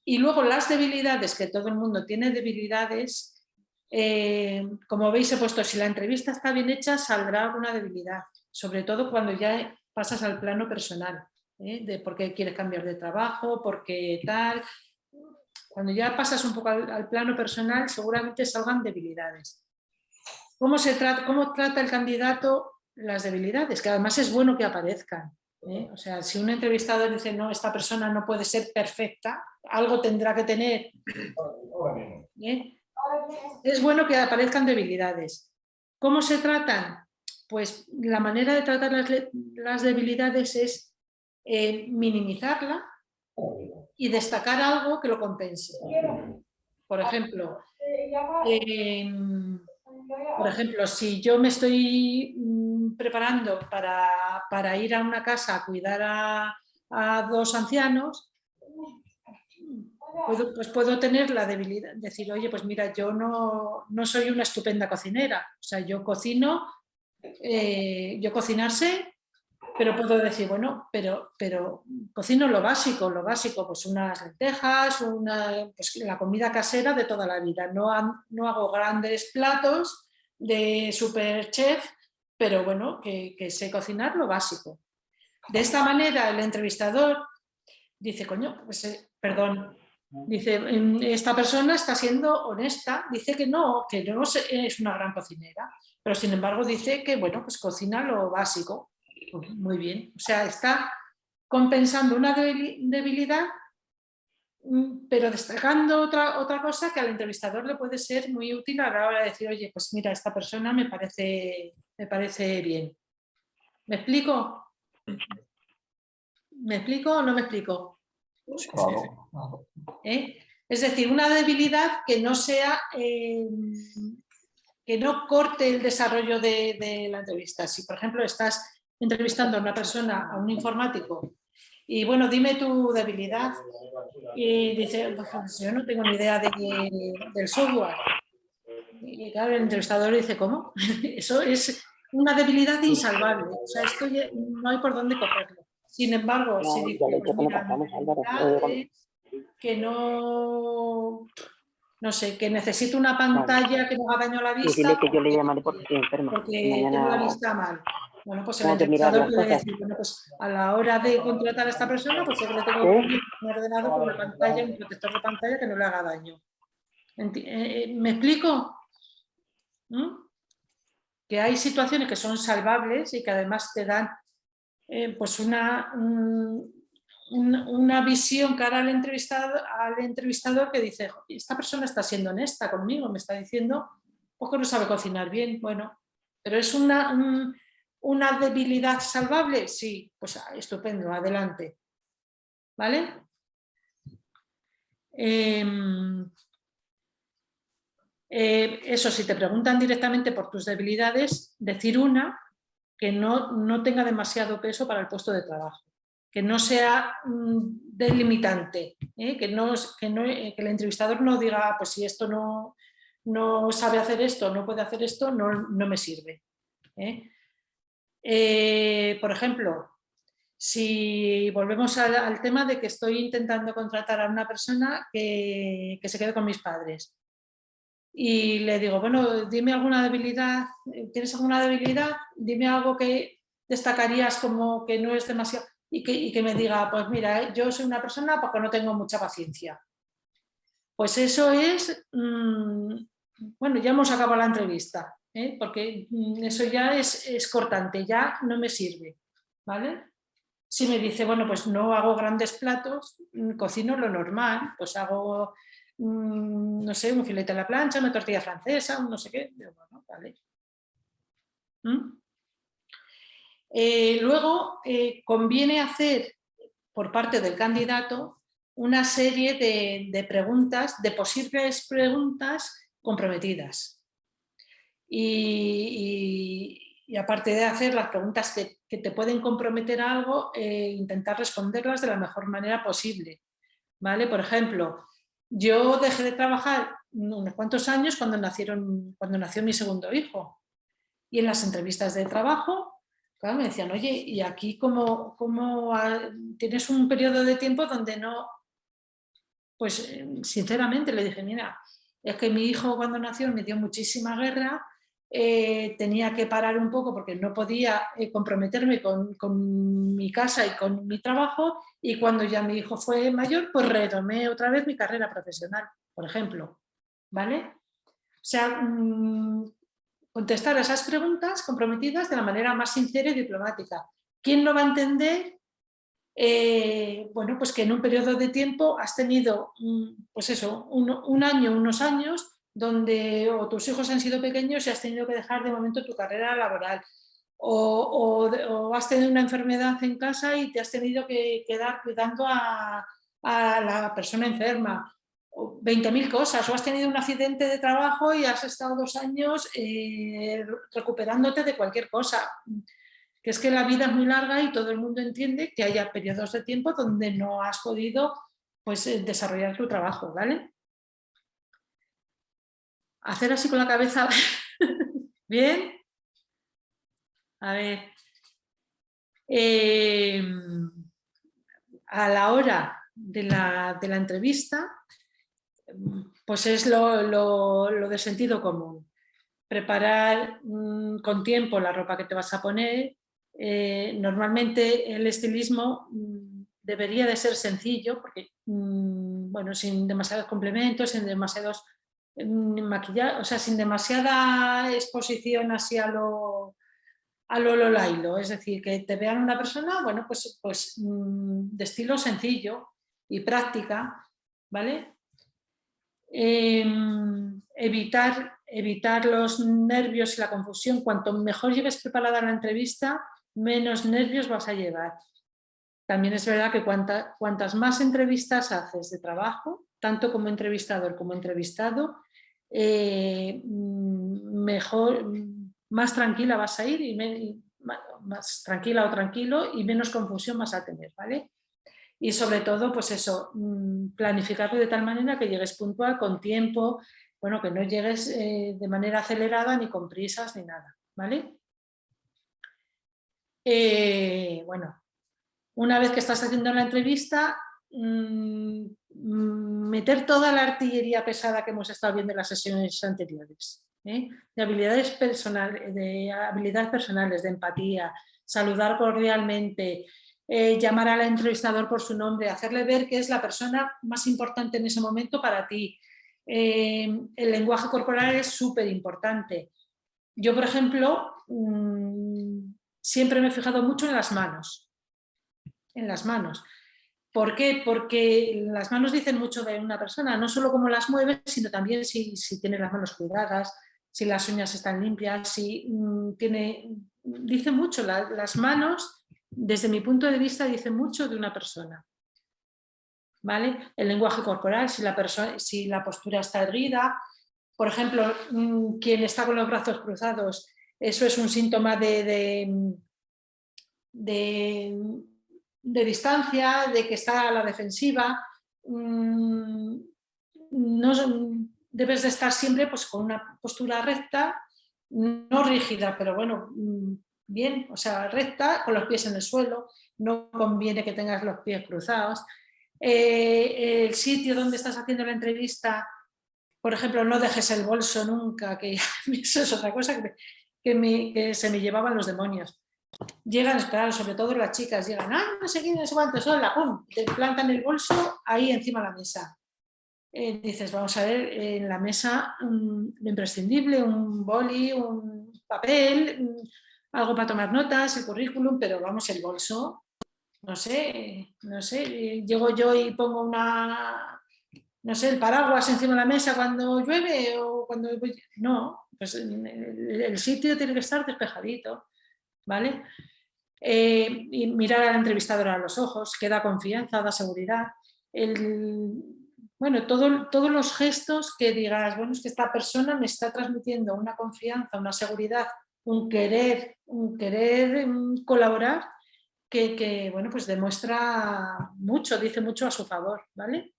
A: Y luego las debilidades, que todo el mundo tiene debilidades, como veis he puesto, si la entrevista está bien hecha, saldrá alguna debilidad, sobre todo cuando ya pasas al plano personal, de por qué quieres cambiar de trabajo, por qué tal... Cuando ya pasas un poco al plano personal, seguramente salgan debilidades. ¿Cómo trata el candidato las debilidades? Que además es bueno que aparezcan. O sea, si un entrevistador dice, no, esta persona no puede ser perfecta, algo tendrá que tener. Es bueno que aparezcan debilidades. ¿Cómo se tratan? Pues la manera de tratar las debilidades es minimizarla y destacar algo que lo compense. Por ejemplo, por ejemplo, si yo me estoy preparando para ir a una casa a cuidar a 2 ancianos, puedo tener la debilidad, decir, oye, pues mira, yo no soy una estupenda cocinera, o sea, yo cocino, yo cocinar sé, pero puedo decir, bueno, pero cocino lo básico, pues unas lentejas, pues la comida casera de toda la vida, no hago grandes platos de super chef, pero bueno, que sé cocinar lo básico. De esta manera el entrevistador dice, coño, pues, perdón, dice, esta persona está siendo honesta, dice que no es una gran cocinera, pero sin embargo dice que, bueno, pues cocina lo básico. Pues muy bien, o sea, está compensando una debilidad, pero destacando otra cosa que al entrevistador le puede ser muy útil a la hora de decir, oye, pues mira, esta persona me parece bien. ¿Me explico? ¿Me explico o no me explico?
B: Claro, claro.
A: Es decir, una debilidad que no sea, que no corte el desarrollo de la entrevista. Si, por ejemplo, estás entrevistando a una persona, a un informático, y bueno, dime tu debilidad, y dice, pues yo no tengo ni idea del software. Y claro, el entrevistador dice, ¿cómo? Eso es una debilidad insalvable, o sea, esto no hay por dónde cogerlo. Sin embargo, si dice, pues mira, mi debilidad es que no sé, que necesito una pantalla que no haga daño a la vista.
E: Dile que yo le llamaré porque estoy enferma.
A: Porque tengo la vista mal. Bueno, pues el entrevistador puede decir, bueno, pues a la hora de contratar a esta persona, pues yo le tengo que poner un ordenador con una pantalla, un protector de pantalla que no le haga daño. ¿Me explico? Que hay situaciones que son salvables y que además te dan pues una visión cara al entrevistador que dice, esta persona está siendo honesta conmigo, me está diciendo pues que no sabe cocinar bien, bueno, pero es una debilidad salvable, sí, pues estupendo, adelante. ¿Vale? Eso, si te preguntan directamente por tus debilidades, decir una que no tenga demasiado peso para el puesto de trabajo, que no sea delimitante, que el entrevistador no diga, pues si esto no sabe hacer esto, no puede hacer esto, no me sirve. Por ejemplo, si volvemos al tema de que estoy intentando contratar a una persona que se quede con mis padres y le digo, bueno, dime alguna debilidad, ¿tienes alguna debilidad? Dime algo que destacarías como que no es demasiado y que me diga, pues mira, yo soy una persona porque no tengo mucha paciencia. Pues eso es, bueno, ya hemos acabado la entrevista, porque eso ya es cortante, ya no me sirve, ¿vale? Si me dice, bueno, pues no hago grandes platos, cocino lo normal, pues hago, no sé, un filete a la plancha, una tortilla francesa, un no sé qué, bueno, vale. Luego, conviene hacer por parte del candidato una serie de preguntas, de posibles preguntas comprometidas. Y aparte de hacer las preguntas que te pueden comprometer a algo, intentar responderlas de la mejor manera posible. ¿Vale? Por ejemplo, yo dejé de trabajar unos cuantos años cuando nació mi segundo hijo. Y en las entrevistas de trabajo, claro, me decían, oye, ¿y aquí cómo tienes un periodo de tiempo donde no? Pues sinceramente le dije, mira, es que mi hijo cuando nació me dio muchísima guerra, tenía que parar un poco porque no podía comprometerme con mi casa y con mi trabajo, y cuando ya mi hijo fue mayor, pues retomé otra vez mi carrera profesional, por ejemplo. ¿Vale? O sea, contestar a esas preguntas comprometidas de la manera más sincera y diplomática. ¿Quién lo va a entender? Bueno, pues que en un periodo de tiempo has tenido, pues eso, un año, unos años, donde o tus hijos han sido pequeños y has tenido que dejar de momento tu carrera laboral, o has tenido una enfermedad en casa y te has tenido que quedar cuidando a la persona enferma, 20.000 cosas, o has tenido un accidente de trabajo y has estado 2 años recuperándote de cualquier cosa. Que es que la vida es muy larga y todo el mundo entiende que haya periodos de tiempo donde no has podido pues, desarrollar tu trabajo, ¿vale? Hacer así con la cabeza, ¿bien? A ver. A la hora de la entrevista, pues es lo de sentido común. Preparar con tiempo la ropa que te vas a poner. Normalmente el estilismo debería de ser sencillo, porque bueno, sin demasiados complementos, sin demasiados maquillaje, o sea, sin demasiada exposición así a lo Lailo, es decir, que te vean una persona, bueno, pues de estilo sencillo y práctica, ¿vale? Evitar los nervios y la confusión. Cuanto mejor lleves preparada la entrevista, menos nervios vas a llevar. También es verdad que cuantas más entrevistas haces de trabajo, tanto como entrevistador como entrevistado, mejor, más tranquila vas a ir y más tranquila o tranquilo y menos confusión vas a tener, ¿vale? Y sobre todo, pues eso, planificarlo de tal manera que llegues puntual, con tiempo, bueno, que no llegues de manera acelerada ni con prisas ni nada, ¿vale? Bueno, una vez que estás haciendo la entrevista, meter toda la artillería pesada que hemos estado viendo en las sesiones anteriores, de habilidades personales, de empatía, saludar cordialmente, llamar al entrevistador por su nombre, hacerle ver que es la persona más importante en ese momento para ti. El lenguaje corporal es súper importante. Yo, por ejemplo, siempre me he fijado mucho en las manos. En las manos. ¿Por qué? Porque las manos dicen mucho de una persona, no solo cómo las mueves, sino también si tiene las manos cuidadas, si las uñas están limpias, si dice mucho. Las manos, desde mi punto de vista, dicen mucho de una persona. ¿Vale? El lenguaje corporal, si la postura está erguida. Por ejemplo, quien está con los brazos cruzados, eso es un síntoma de distancia, de que está a la defensiva. No, debes de estar siempre pues, con una postura recta, no rígida, pero bueno, bien, o sea, recta, con los pies en el suelo. No conviene que tengas los pies cruzados. El sitio donde estás haciendo la entrevista, por ejemplo, no dejes el bolso nunca, que eso es otra cosa que se me llevaban los demonios. Llegan, claro, sobre todo las chicas, llegan, no sé quién, no sé cuánto, sola, pum, te plantan el bolso ahí encima de la mesa. Dices, vamos a ver, en la mesa lo imprescindible, un boli, un papel, algo para tomar notas, el currículum, pero vamos, el bolso, no sé, llego yo y pongo el paraguas encima de la mesa cuando llueve o cuando... No, pues el sitio tiene que estar despejadito, ¿vale? Y mirar al entrevistador a los ojos, que da confianza, da seguridad. Bueno, todos los gestos que digas, bueno, es que esta persona me está transmitiendo una confianza, una seguridad, un querer colaborar, que bueno, pues demuestra mucho, dice mucho a su favor, ¿vale?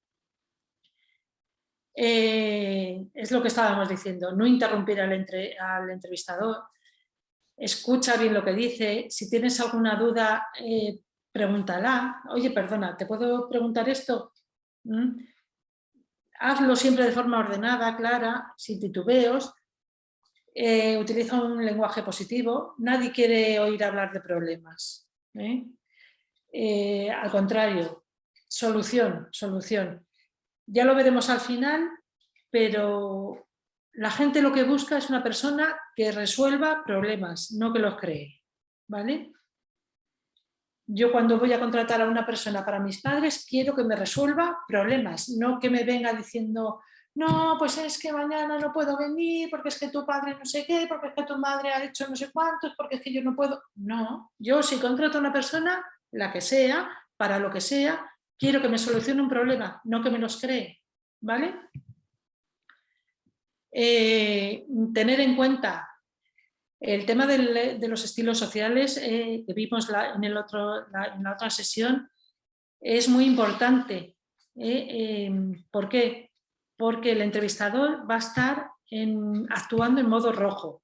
A: Es lo que estábamos diciendo, no interrumpir al entrevistador. Escucha bien lo que dice. Si tienes alguna duda, pregúntala. Oye, perdona, ¿te puedo preguntar esto? Hazlo siempre de forma ordenada, clara, sin titubeos. Utiliza un lenguaje positivo. Nadie quiere oír hablar de problemas. Al contrario, solución. Ya lo veremos al final, pero la gente lo que busca es una persona que resuelva problemas, no que los cree, ¿vale? Yo cuando voy a contratar a una persona para mis padres, quiero que me resuelva problemas, no que me venga diciendo, no, pues es que mañana no puedo venir, porque es que tu padre no sé qué, porque es que tu madre ha hecho no sé cuántos, porque es que yo no puedo. No, yo si contrato a una persona, la que sea, para lo que sea, quiero que me solucione un problema, no que me los cree. ¿vale? Tener en cuenta el tema de los estilos sociales que vimos en la otra sesión es muy importante. ¿Por qué? Porque el entrevistador va a estar actuando en modo rojo.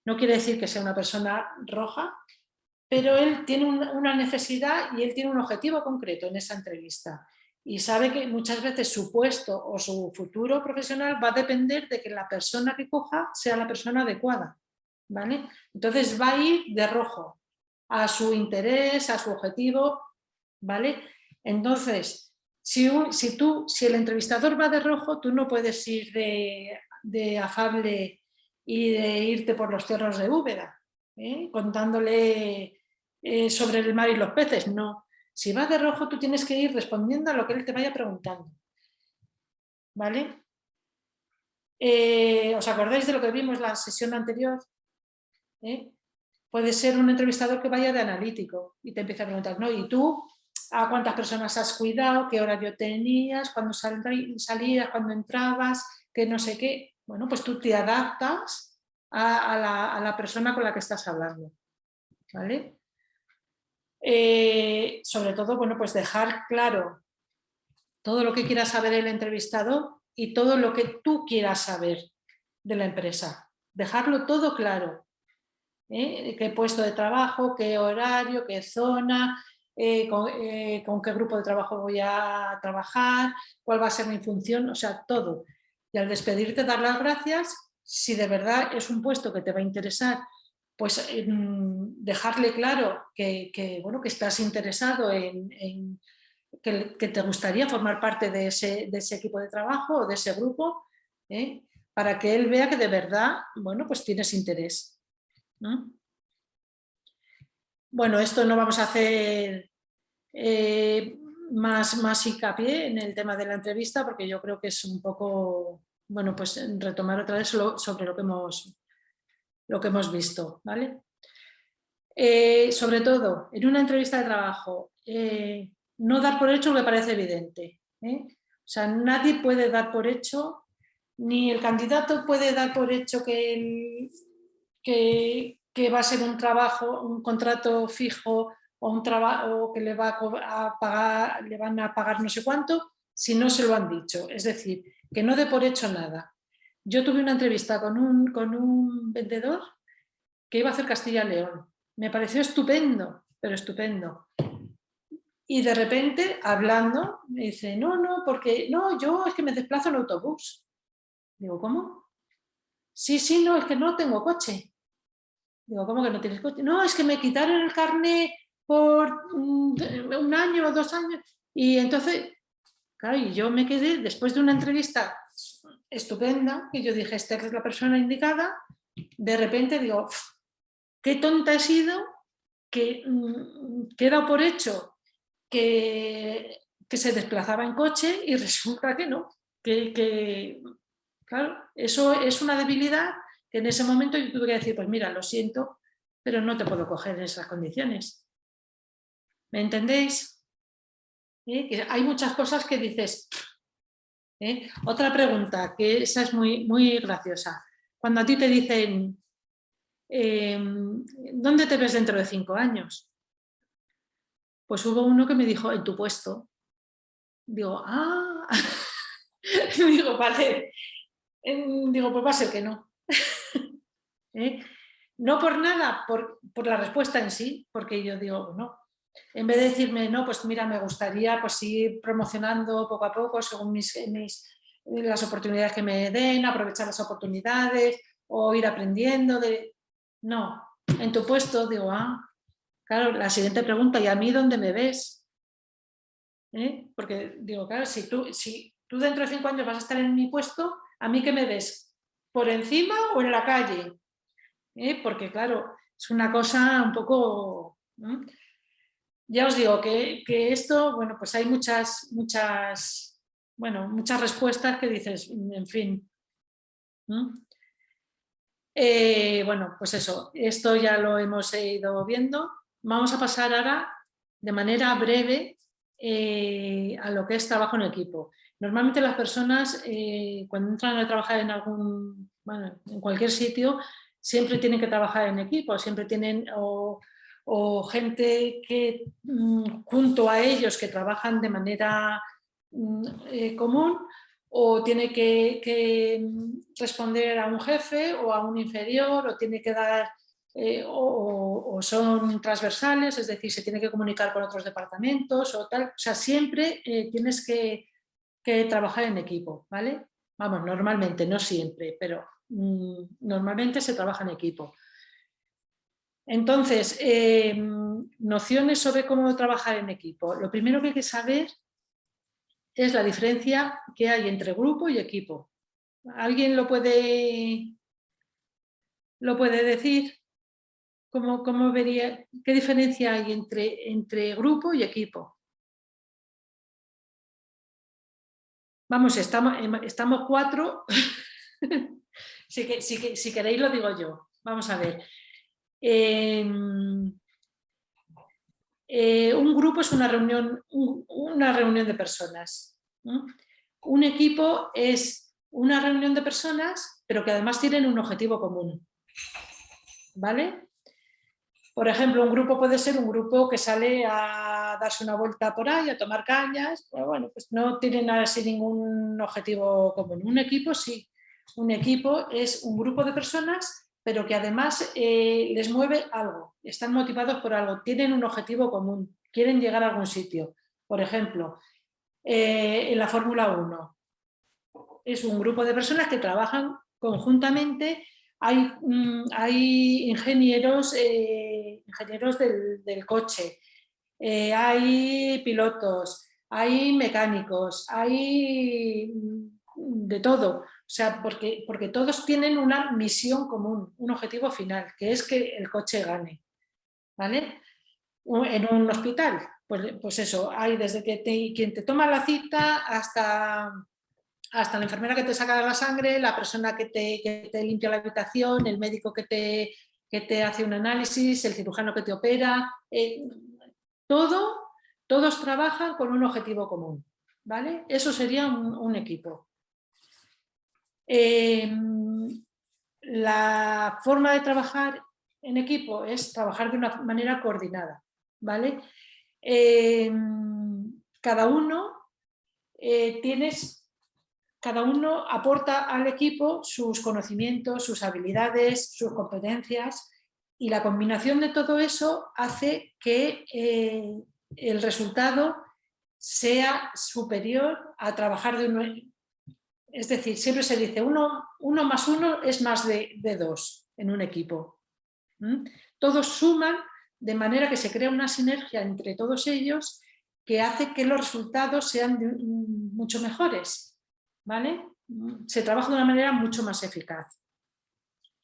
A: No quiere decir que sea una persona roja, pero él tiene una necesidad y él tiene un objetivo concreto en esa entrevista. Y sabe que muchas veces su puesto o su futuro profesional va a depender de que la persona que coja sea la persona adecuada, ¿vale? Entonces va a ir de rojo a su interés, a su objetivo, ¿vale? Entonces, si el entrevistador va de rojo, tú no puedes ir de afable y de irte por los cerros de Úbeda, contándole sobre el mar y los peces, no. Si vas de rojo, tú tienes que ir respondiendo a lo que él te vaya preguntando. ¿Vale? ¿Os acordáis de lo que vimos en la sesión anterior? Puede ser un entrevistador que vaya de analítico y te empieza a preguntar, ¿no? ¿Y tú a cuántas personas has cuidado? ¿Qué horario tenías? ¿Cuándo salías? ¿Cuándo entrabas? ¿Qué no sé qué? Bueno, pues tú te adaptas a la persona con la que estás hablando. ¿Vale? Sobre todo, bueno, pues dejar claro todo lo que quiera saber el entrevistador y todo lo que tú quieras saber de la empresa. Dejarlo todo claro. ¿Qué puesto de trabajo, qué horario, qué zona, con qué grupo de trabajo voy a trabajar, cuál va a ser mi función, o sea, todo. Y al despedirte, dar las gracias, si de verdad es un puesto que te va a interesar, pues dejarle claro bueno, que estás interesado que te gustaría formar parte de ese equipo de trabajo o de ese grupo, para que él vea que de verdad, bueno, pues tienes interés. ¿No? Bueno, esto no vamos a hacer más hincapié en el tema de la entrevista, porque yo creo que es un poco, bueno, pues retomar otra vez sobre lo que hemos visto, ¿vale? Sobre todo, en una entrevista de trabajo, no dar por hecho lo que parece evidente. O sea, nadie puede dar por hecho, ni el candidato puede dar por hecho que va a ser un trabajo, un contrato fijo o un trabajo que le van a pagar no sé cuánto, si no se lo han dicho. Es decir, que no dé por hecho nada. Yo tuve una entrevista con un vendedor que iba a hacer Castilla y León. Me pareció estupendo, pero estupendo. Y de repente, hablando, me dice, no, porque no, yo es que me desplazo en autobús. Digo, ¿cómo? Sí, no, es que no tengo coche. Digo, ¿cómo que no tienes coche? No, es que me quitaron el carnet por 1 año o 2 años. Y entonces, claro, y yo me quedé, después de una entrevista estupenda, y yo dije, esta es la persona indicada, de repente digo, qué tonta he sido, que he dado por hecho que se desplazaba en coche y resulta que no. Claro, eso es una debilidad que en ese momento yo tuve que decir, pues mira, lo siento, pero no te puedo coger en esas condiciones. ¿Me entendéis? Que hay muchas cosas que dices. Otra pregunta, que esa es muy, muy graciosa. Cuando a ti te dicen, ¿dónde te ves dentro de 5 años? Pues hubo uno que me dijo, en tu puesto. Digo, digo, vale. Digo, pues va a ser que no. No por nada, por la respuesta en sí, porque yo digo, bueno, en vez de decirme, no, pues mira, me gustaría pues, ir promocionando poco a poco según las oportunidades que me den, aprovechar las oportunidades o ir aprendiendo. No, en tu puesto, digo, claro, la siguiente pregunta, ¿y a mí dónde me ves? Porque digo, claro, si tú dentro de 5 años vas a estar en mi puesto, ¿a mí qué me ves? ¿Por encima o en la calle? Porque claro, es una cosa un poco... Ya os digo que esto, bueno, pues hay muchas respuestas que dices, en fin. Bueno, pues eso, esto ya lo hemos ido viendo. Vamos a pasar ahora de manera breve a lo que es trabajo en equipo. Normalmente las personas cuando entran a trabajar en en cualquier sitio, siempre tienen que trabajar en equipo, siempre tienen o gente que junto a ellos que trabajan de manera común, o tiene que responder a un jefe o a un inferior, o tiene que dar o son transversales, es decir, se tiene que comunicar con otros departamentos o tal. O sea, siempre tienes que trabajar en equipo, ¿vale? Vamos, normalmente, no siempre, pero normalmente se trabaja en equipo. Entonces, nociones sobre cómo trabajar en equipo. Lo primero que hay que saber es la diferencia que hay entre grupo y equipo. ¿Alguien lo puede decir? ¿Cómo vería? ¿Qué diferencia hay entre grupo y equipo? Vamos, estamos 4. Si queréis lo digo yo. Vamos a ver. Un grupo es una reunión de personas. Un equipo es una reunión de personas, pero que además tienen un objetivo común. ¿Vale? Por ejemplo, un grupo puede ser un grupo que sale a darse una vuelta por ahí, a tomar cañas, pero bueno, pues no tienen así ningún objetivo común. Un equipo sí. Un equipo es un grupo de personas, pero que además les mueve algo, están motivados por algo, tienen un objetivo común, quieren llegar a algún sitio. Por ejemplo, en la Fórmula 1 es un grupo de personas que trabajan conjuntamente. Hay ingenieros del coche, hay pilotos, hay mecánicos, hay de todo. O sea, porque todos tienen una misión común, un objetivo final, que es que el coche gane. ¿Vale? En un hospital, pues eso, hay desde quien te toma la cita hasta la enfermera que te saca la sangre, la persona que te limpia la habitación, el médico que te hace un análisis, el cirujano que te opera. Todos trabajan con un objetivo común. ¿Vale? Eso sería un equipo. La forma de trabajar en equipo es trabajar de una manera coordinada. ¿Vale? Cada uno aporta al equipo sus conocimientos, sus habilidades, sus competencias, y la combinación de todo eso hace que el resultado sea superior a trabajar de uno. Es decir, siempre se dice 1 más 1 es más de 2 en un equipo. Todos suman, de manera que se crea una sinergia entre todos ellos que hace que los resultados sean mucho mejores. ¿Vale? Se trabaja de una manera mucho más eficaz.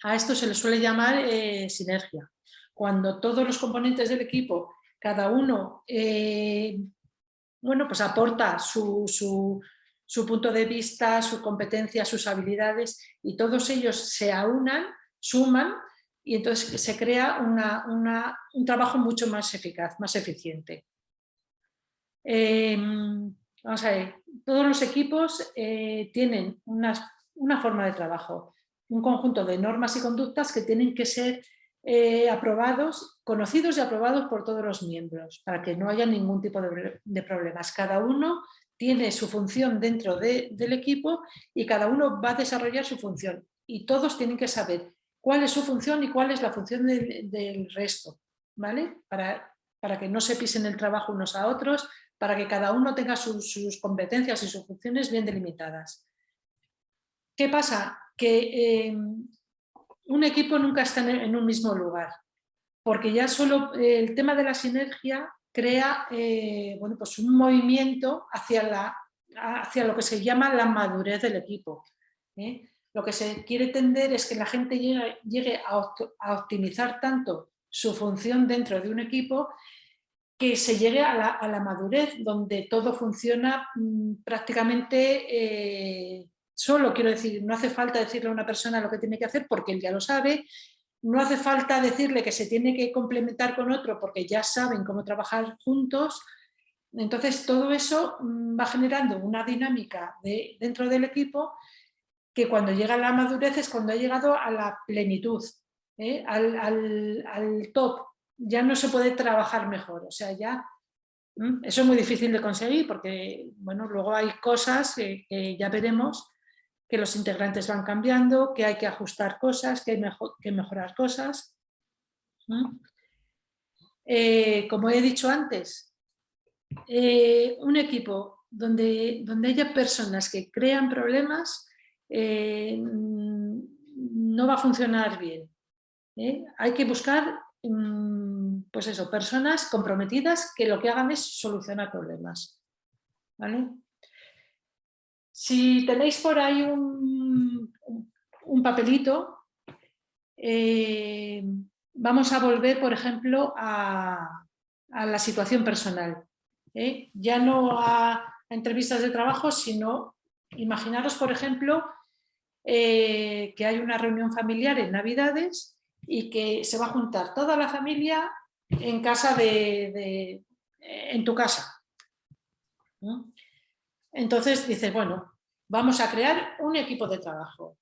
A: A esto se le suele llamar sinergia. Cuando todos los componentes del equipo, cada uno pues aporta su punto de vista, sus competencias, sus habilidades, y todos ellos se aunan, suman, y entonces se crea un trabajo mucho más eficaz, más eficiente. Vamos a ver, todos los equipos tienen una forma de trabajo, un conjunto de normas y conductas que tienen que ser conocidos y aprobados por todos los miembros, para que no haya ningún tipo de problemas. Cada uno tiene su función dentro del equipo y cada uno va a desarrollar su función. Y todos tienen que saber cuál es su función y cuál es la función del resto, ¿vale? Para que no se pisen el trabajo unos a otros, para que cada uno tenga sus competencias y sus funciones bien delimitadas. ¿Qué pasa? Que un equipo nunca está en un mismo lugar, porque ya solo el tema de la sinergia crea pues un movimiento hacia lo que se llama la madurez del equipo. Lo que se quiere tender es que la gente llegue a optimizar tanto su función dentro de un equipo que se llegue a la madurez, donde todo funciona prácticamente solo. Quiero decir, no hace falta decirle a una persona lo que tiene que hacer porque él ya lo sabe, no hace falta decirle que se tiene que complementar con otro porque ya saben cómo trabajar juntos, Entonces, todo eso va generando una dinámica dentro del equipo que cuando llega a la madurez es cuando ha llegado a la plenitud, al top. Ya no se puede trabajar mejor, o sea, ya eso es muy difícil de conseguir porque, bueno, luego hay cosas que ya veremos, que los integrantes van cambiando, que hay que ajustar cosas, que hay que mejorar cosas. Como he dicho antes, un equipo donde haya personas que crean problemas no va a funcionar bien. Hay que buscar pues eso, personas comprometidas que lo que hagan es solucionar problemas. ¿Vale? Si tenéis por ahí un papelito, vamos a volver, por ejemplo, a la situación personal. Ya no a entrevistas de trabajo, sino imaginaros, por ejemplo, que hay una reunión familiar en Navidades y que se va a juntar toda la familia en casa en tu casa, ¿no? Entonces dices, bueno, vamos a crear un equipo de trabajo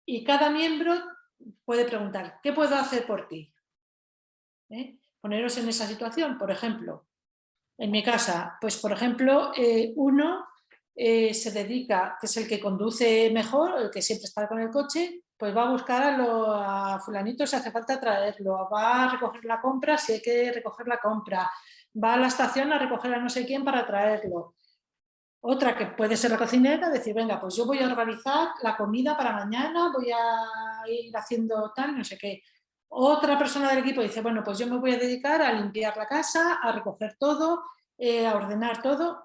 A: y cada miembro puede preguntar, ¿qué puedo hacer por ti? Poneros en esa situación, por ejemplo, en mi casa, pues por ejemplo, uno se dedica, que es el que conduce mejor, el que siempre está con el coche, pues va a buscar a fulanito si hace falta traerlo, va a recoger la compra si hay que recoger la compra, va a la estación a recoger a no sé quién para traerlo. Otra que puede ser la cocinera, decir, venga, pues yo voy a organizar la comida para mañana, voy a ir haciendo tal, no sé qué. Otra persona del equipo dice, bueno, pues yo me voy a dedicar a limpiar la casa, a recoger todo, a ordenar todo.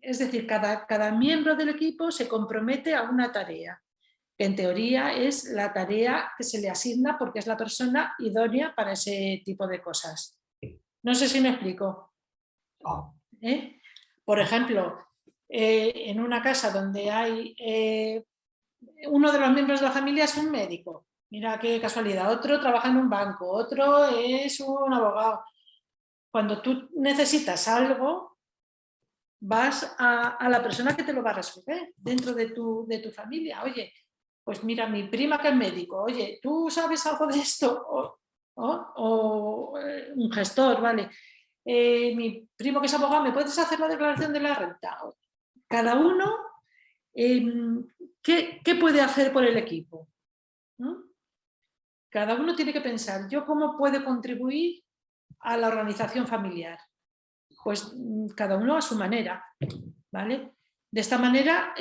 A: Es decir, cada miembro del equipo se compromete a una tarea, que en teoría es la tarea que se le asigna porque es la persona idónea para ese tipo de cosas. No sé si me explico. Por ejemplo, en una casa donde hay uno de los miembros de la familia es un médico, mira qué casualidad, otro trabaja en un banco, otro es un abogado. Cuando tú necesitas algo, vas a la persona que te lo va a resolver dentro de tu familia. Oye, pues mira, mi prima que es médico, oye, ¿tú sabes algo de esto? O un gestor, ¿vale? Mi primo que es abogado, ¿me puedes hacer la declaración de la renta? Cada uno, ¿qué puede hacer por el equipo? ¿No? Cada uno tiene que pensar, ¿yo cómo puedo contribuir a la organización familiar? Pues cada uno a su manera, ¿vale? De esta manera,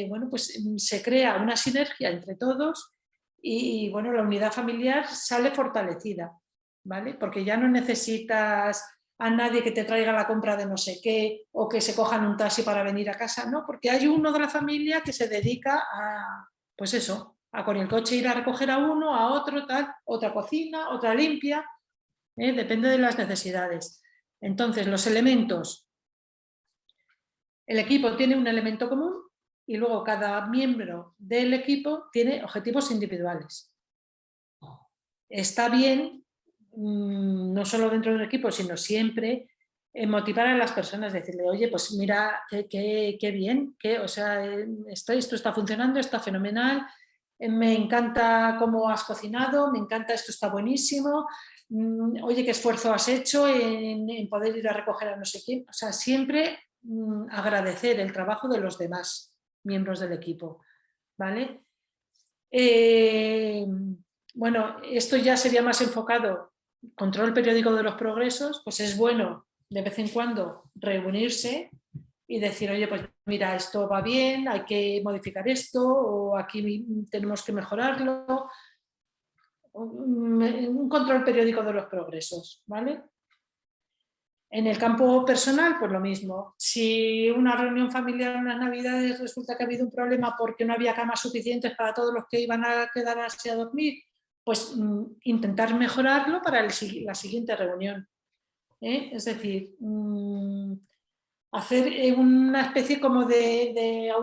A: bueno, pues se crea una sinergia entre todos y, bueno, la unidad familiar sale fortalecida, ¿vale? Porque ya no necesitas a nadie que te traiga la compra de no sé qué o que se cojan un taxi para venir a casa, ¿no? Porque hay uno de la familia que se dedica a, pues eso, a con el coche ir a recoger a uno, a otro, tal, otra cocina, otra limpia, depende de las necesidades. Entonces, los elementos, el equipo tiene un elemento común y luego cada miembro del equipo tiene objetivos individuales. Está bien, no solo dentro de un equipo, sino siempre, motivar a las personas, decirle, oye, pues mira, qué bien, o sea, esto está funcionando, está fenomenal, me encanta cómo has cocinado, me encanta, esto está buenísimo, oye, qué esfuerzo has hecho en poder ir a recoger a no sé quién. O sea, siempre agradecer el trabajo de los demás miembros del equipo, ¿vale? Bueno, esto ya sería más enfocado, control periódico de los progresos, pues es bueno de vez en cuando reunirse y decir, oye, pues mira, esto va bien, hay que modificar esto, o aquí tenemos que mejorarlo. Un control periódico de los progresos, ¿vale? En el campo personal, pues lo mismo. Si una reunión familiar en unas Navidades resulta que ha habido un problema porque no había camas suficientes para todos los que iban a quedarse a dormir, pues intentar mejorarlo para la siguiente reunión. Es decir, hacer una especie como de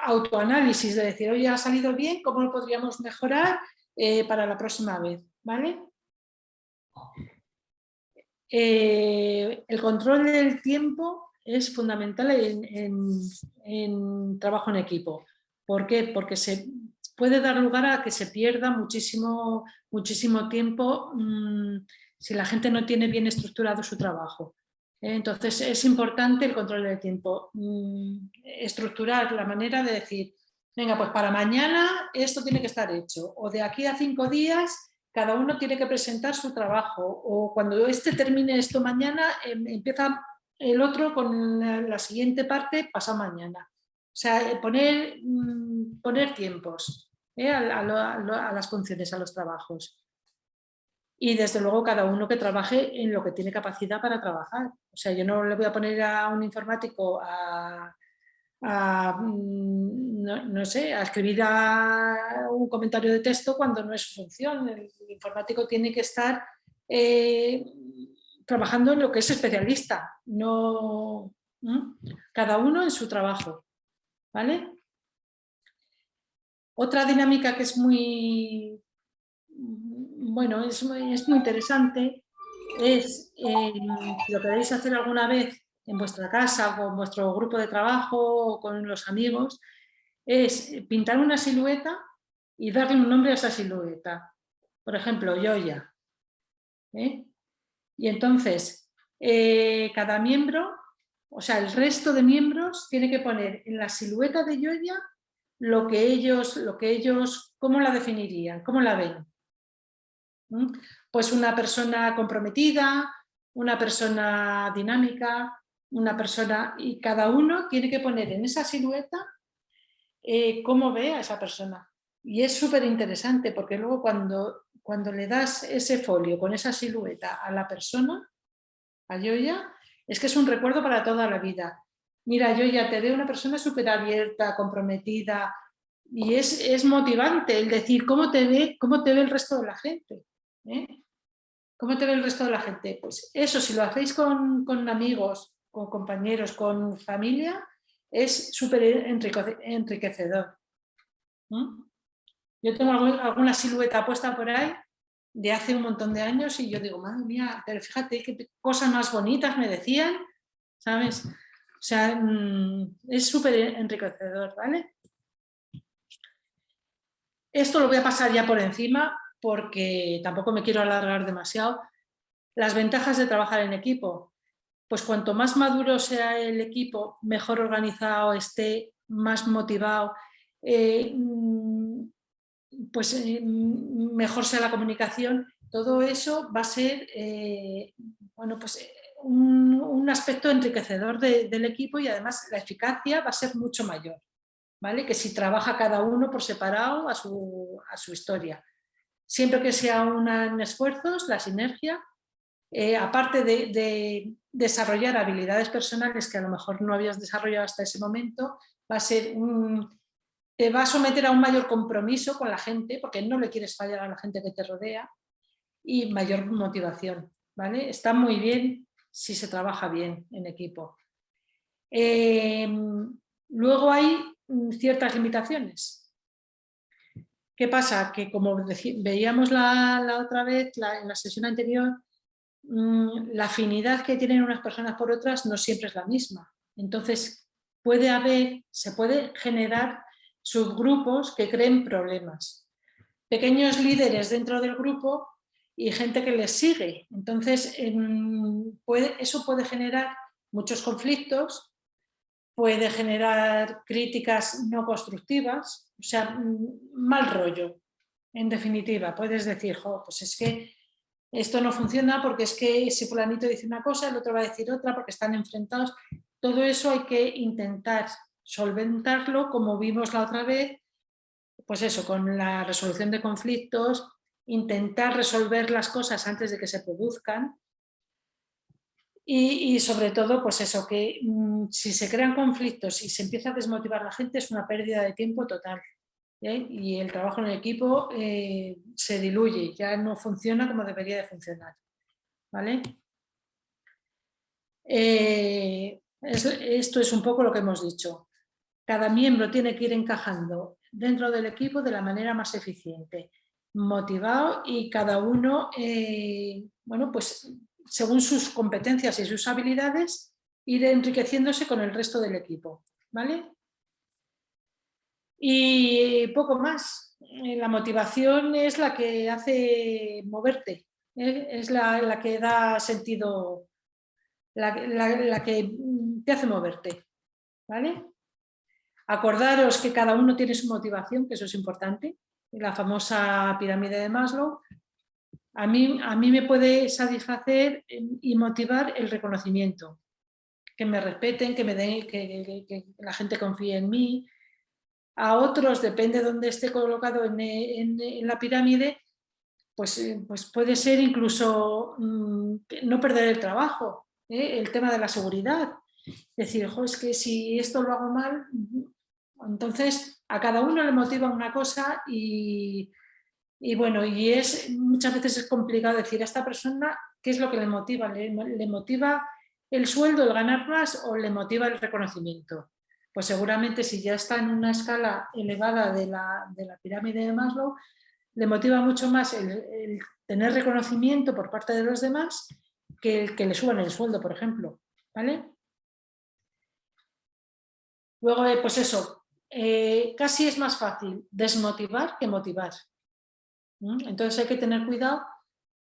A: autoanálisis, de decir, oye, ha salido bien, ¿cómo lo podríamos mejorar para la próxima vez? ¿Vale? El control del tiempo es fundamental en trabajo en equipo. ¿Por qué? Porque se puede dar lugar a que se pierda muchísimo tiempo si la gente no tiene bien estructurado su trabajo. Entonces es importante el control del tiempo. Estructurar la manera de decir, venga, pues para mañana esto tiene que estar hecho, o de aquí a 5 días cada uno tiene que presentar su trabajo, o cuando este termine esto mañana, empieza el otro con la siguiente parte pasado mañana. O sea, poner tiempos a las funciones, a los trabajos. Y desde luego cada uno que trabaje en lo que tiene capacidad para trabajar. O sea, yo no le voy a poner a un informático no sé, a escribir un comentario de texto cuando no es su función. El informático tiene que estar trabajando en lo que es especialista, no cada uno en su trabajo, ¿vale? Otra dinámica que es muy, bueno, es muy interesante es, si lo queréis hacer alguna vez en vuestra casa, con vuestro grupo de trabajo o con los amigos, es pintar una silueta y darle un nombre a esa silueta. Por ejemplo, Yoya. Y entonces, cada miembro, o sea, el resto de miembros tiene que poner en la silueta de Yoya lo que ellos, ¿cómo la definirían? ¿Cómo la ven? Pues una persona comprometida, una persona dinámica, una persona, y cada uno tiene que poner en esa silueta cómo ve a esa persona. Y es súper interesante porque luego cuando le das ese folio con esa silueta a la persona, a Yoya, es que es un recuerdo para toda la vida. Mira, Yoya, te veo una persona súper abierta, comprometida, y es motivante el decir cómo te ve el resto de la gente. ¿Cómo te ve el resto de la gente? Pues eso, si lo hacéis con amigos, con compañeros, con familia, es súper enriquecedor. Yo tengo alguna silueta puesta por ahí de hace un montón de años y yo digo, madre mía, pero fíjate qué cosas más bonitas me decían, ¿sabes? O sea, es súper enriquecedor, ¿vale? Esto lo voy a pasar ya por encima porque tampoco me quiero alargar demasiado. Las ventajas de trabajar en equipo. Pues cuanto más maduro sea el equipo, mejor organizado esté, más motivado, pues mejor sea la comunicación. Todo eso va a ser bueno, pues, un aspecto enriquecedor del equipo y además la eficacia va a ser mucho mayor, ¿vale? Que si trabaja cada uno por separado a su historia. Siempre que sea unan esfuerzos, la sinergia, aparte de desarrollar habilidades personales que a lo mejor no habías desarrollado hasta ese momento, va a ser te va a someter a un mayor compromiso con la gente, porque no le quieres fallar a la gente que te rodea, y mayor motivación, ¿vale? Está muy bien si se trabaja bien en equipo. Luego hay ciertas limitaciones. ¿Qué pasa? Que como veíamos la otra vez, en la sesión anterior, la afinidad que tienen unas personas por otras no siempre es la misma. Entonces, se puede generar subgrupos que creen problemas. Pequeños líderes dentro del grupo y gente que les sigue. Entonces, eso puede generar muchos conflictos, puede generar críticas no constructivas, o sea, mal rollo. En definitiva, puedes decir, pues es que esto no funciona porque es que si fulanito dice una cosa, el otro va a decir otra porque están enfrentados. Todo eso hay que intentar solventarlo, como vimos la otra vez, pues eso, con la resolución de conflictos, intentar resolver las cosas antes de que se produzcan y sobre todo, pues eso, que si se crean conflictos y se empieza a desmotivar la gente es una pérdida de tiempo total. Y el trabajo en equipo se diluye, ya no funciona como debería de funcionar, ¿vale? Esto es un poco lo que hemos dicho. Cada miembro tiene que ir encajando dentro del equipo de la manera más eficiente. motivado y cada uno, bueno, pues según sus competencias y sus habilidades, ir enriqueciéndose con el resto del equipo, ¿vale? Y poco más. La motivación es la que hace moverte, es la que da sentido, la que te hace moverte, ¿vale? Acordaros que cada uno tiene su motivación, que eso es importante. La famosa pirámide de Maslow. A mí me puede satisfacer y motivar el reconocimiento. Que me respeten, que me den, que la gente confíe en mí. A otros, depende de dónde esté colocado en la pirámide, pues puede ser incluso no perder el trabajo, el tema de la seguridad. Decir, es que si esto lo hago mal, entonces a cada uno le motiva una cosa y bueno, y muchas veces es complicado decir a esta persona qué es lo que le motiva. ¿Le motiva el sueldo, el ganar más o le motiva el reconocimiento? Pues seguramente si ya está en una escala elevada de la pirámide de Maslow, le motiva mucho más el tener reconocimiento por parte de los demás que el que le suban el sueldo, por ejemplo, ¿vale? Luego, pues eso, casi es más fácil desmotivar que motivar. Entonces hay que tener cuidado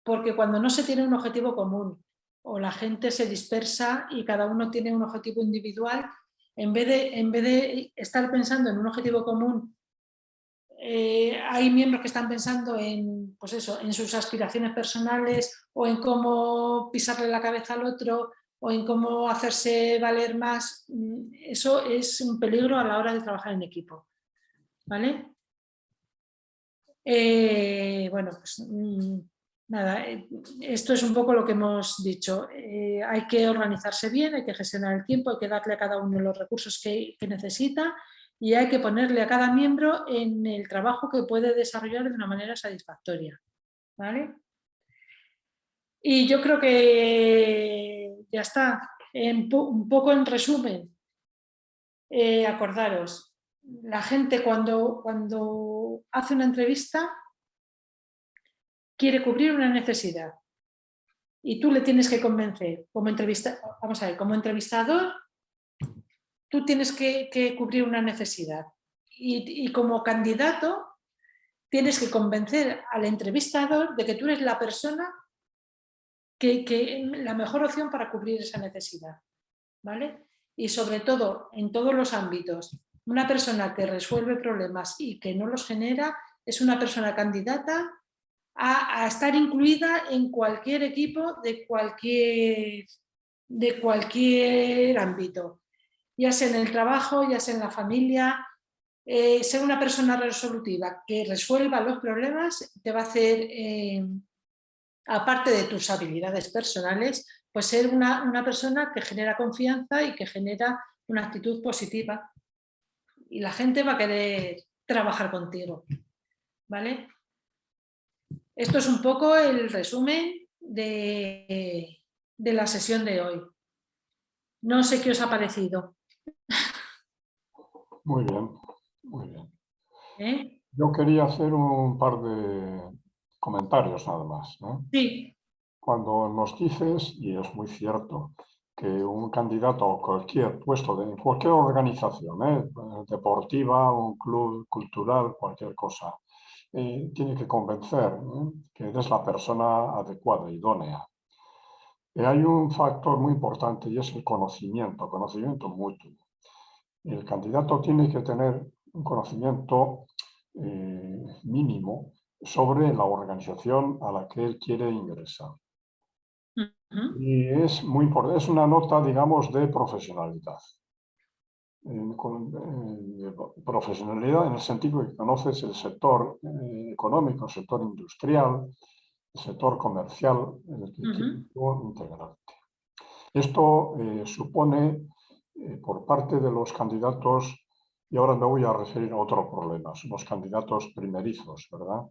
A: porque cuando no se tiene un objetivo común o la gente se dispersa y cada uno tiene un objetivo individual, en vez de estar pensando en un objetivo común, hay miembros que están pensando en, pues eso, en sus aspiraciones personales o en cómo pisarle la cabeza al otro o en cómo hacerse valer más. Eso es un peligro a la hora de trabajar en equipo, ¿vale? Bueno, pues nada, esto es un poco lo que hemos dicho. Hay que organizarse bien, hay que gestionar el tiempo, hay que darle a cada uno los recursos que necesita y hay que ponerle a cada miembro en el trabajo que puede desarrollar de una manera satisfactoria, ¿vale? Y yo creo que ya está. Un poco en resumen, acordaros, la gente cuando hace una entrevista quiere cubrir una necesidad y tú le tienes que convencer como entrevistador, tú tienes que cubrir una necesidad y como candidato tienes que convencer al entrevistador de que tú eres la persona que la mejor opción para cubrir esa necesidad, ¿vale? Y sobre todo, en todos los ámbitos, una persona que resuelve problemas y que no los genera es una persona candidata a estar incluida en cualquier equipo de cualquier ámbito, ya sea en el trabajo, ya sea en la familia. Ser una persona resolutiva que resuelva los problemas te va a hacer, aparte de tus habilidades personales, pues ser una persona que genera confianza y que genera una actitud positiva y la gente va a querer trabajar contigo, ¿vale? Esto es un poco el resumen de la sesión de hoy. No sé qué os ha parecido.
B: Muy bien, muy bien.
A: ¿Eh?
B: Yo quería hacer un par de comentarios nada más, ¿no?
A: Sí.
B: Cuando nos dices, y es muy cierto, que un candidato a cualquier puesto, en cualquier organización, deportiva, un club cultural, cualquier cosa, tiene que convencer que eres la persona adecuada, idónea. Hay un factor muy importante y es el conocimiento mutuo. El candidato tiene que tener un conocimiento mínimo sobre la organización a la que él quiere ingresar. Y es muy importante, es una nota, digamos, de profesionalidad. Profesionalidad en el sentido de que conoces el sector económico, el sector industrial, el sector comercial en el que quieres integrarte. Esto supone, por parte de los candidatos, y ahora me voy a referir a otro problema, son los candidatos primerizos, ¿verdad?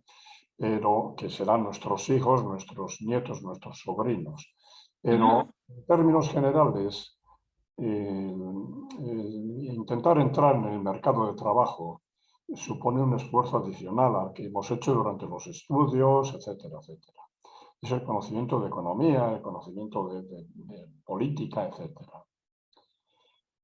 B: Pero que serán nuestros hijos, nuestros nietos, nuestros sobrinos. Pero en términos generales, intentar entrar en el mercado de trabajo supone un esfuerzo adicional al que hemos hecho durante los estudios, etcétera, etcétera. Es el conocimiento de economía, el conocimiento de política, etcétera.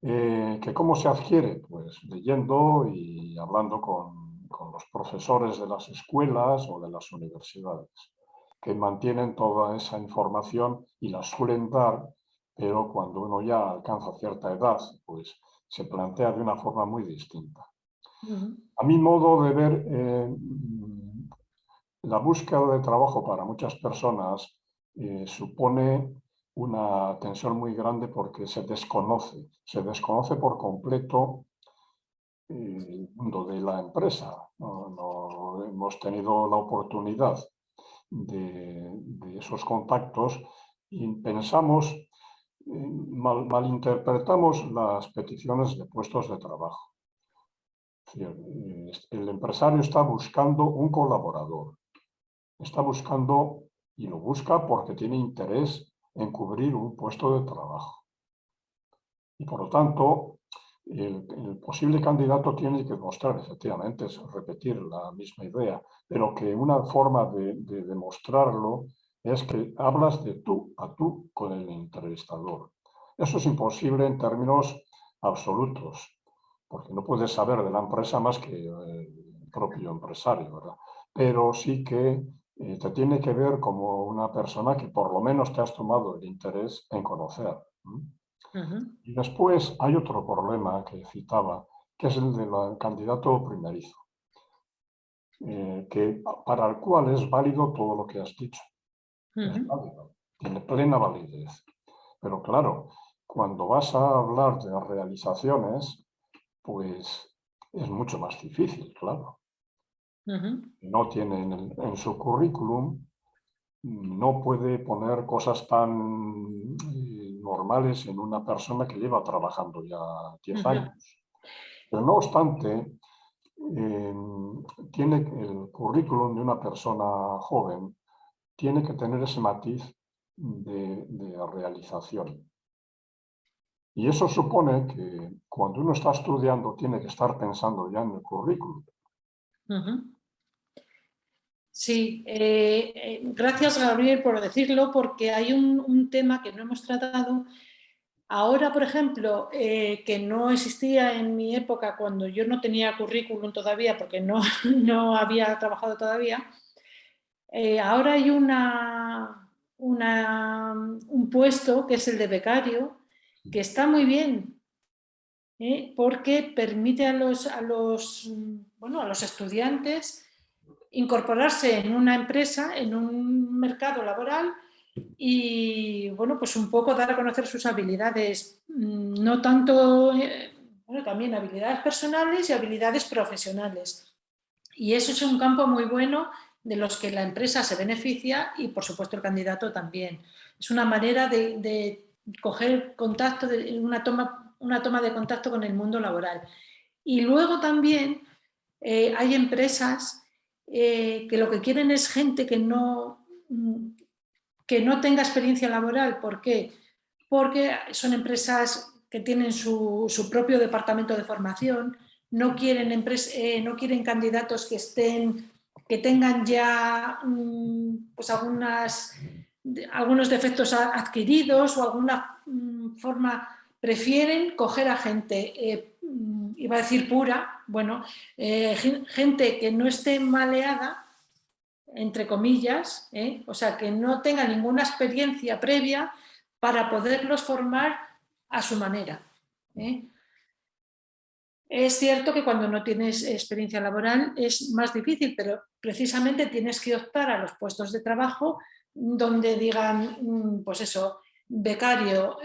B: ¿Que cómo se adquiere? Pues leyendo y hablando con los profesores de las escuelas o de las universidades, que mantienen toda esa información y la suelen dar, pero cuando uno ya alcanza cierta edad, pues se plantea de una forma muy distinta. A mi modo de ver, la búsqueda de trabajo para muchas personas supone una tensión muy grande porque se desconoce por completo el mundo de la empresa. No hemos tenido la oportunidad de esos contactos y pensamos, malinterpretamos las peticiones de puestos de trabajo. Es decir, el empresario está buscando un colaborador, está buscando y lo busca porque tiene interés en cubrir un puesto de trabajo. Y por lo tanto, el posible candidato tiene que mostrar, efectivamente, es repetir la misma idea, pero que una forma de demostrarlo es que hablas de tú a tú con el entrevistador. Eso es imposible en términos absolutos, porque no puedes saber de la empresa más que el propio empresario, ¿verdad? Pero sí que te tiene que ver como una persona que por lo menos te has tomado el interés en conocer. Y después hay otro problema que citaba, que es el del candidato primerizo, para el cual es válido todo lo que has dicho. Es válido, tiene plena validez. Pero claro, cuando vas a hablar de realizaciones, pues es mucho más difícil, claro. No tiene en su currículum, no puede poner cosas tan normales en una persona que lleva trabajando ya 10 años. Pero no obstante, tiene el currículum de una persona joven, tiene que tener ese matiz de realización. Y eso supone que cuando uno está estudiando tiene que estar pensando ya en el currículum.
A: Sí, gracias Gabriel por decirlo, porque hay un tema que no hemos tratado. Ahora, por ejemplo, que no existía en mi época cuando yo no tenía currículum todavía, porque no había trabajado todavía, ahora hay un puesto que es el de becario, que está muy bien, porque permite a los estudiantes incorporarse en una empresa, en un mercado laboral y, bueno, pues un poco dar a conocer sus habilidades, no tanto, también habilidades personales y habilidades profesionales. Y eso es un campo muy bueno de los que la empresa se beneficia y, por supuesto, el candidato también. Es una manera de coger contacto, una toma de contacto con el mundo laboral. Y luego también hay empresas que lo que quieren es gente que no tenga experiencia laboral. ¿Por qué? Porque son empresas que tienen su propio departamento de formación, no quieren candidatos que tengan ya pues algunos defectos adquiridos o alguna forma. Prefieren coger a gente, iba a decir pura, gente que no esté maleada, entre comillas, o sea, que no tenga ninguna experiencia previa para poderlos formar a su manera. Es cierto que cuando no tienes experiencia laboral es más difícil, pero precisamente tienes que optar a los puestos de trabajo donde digan, pues eso, becario,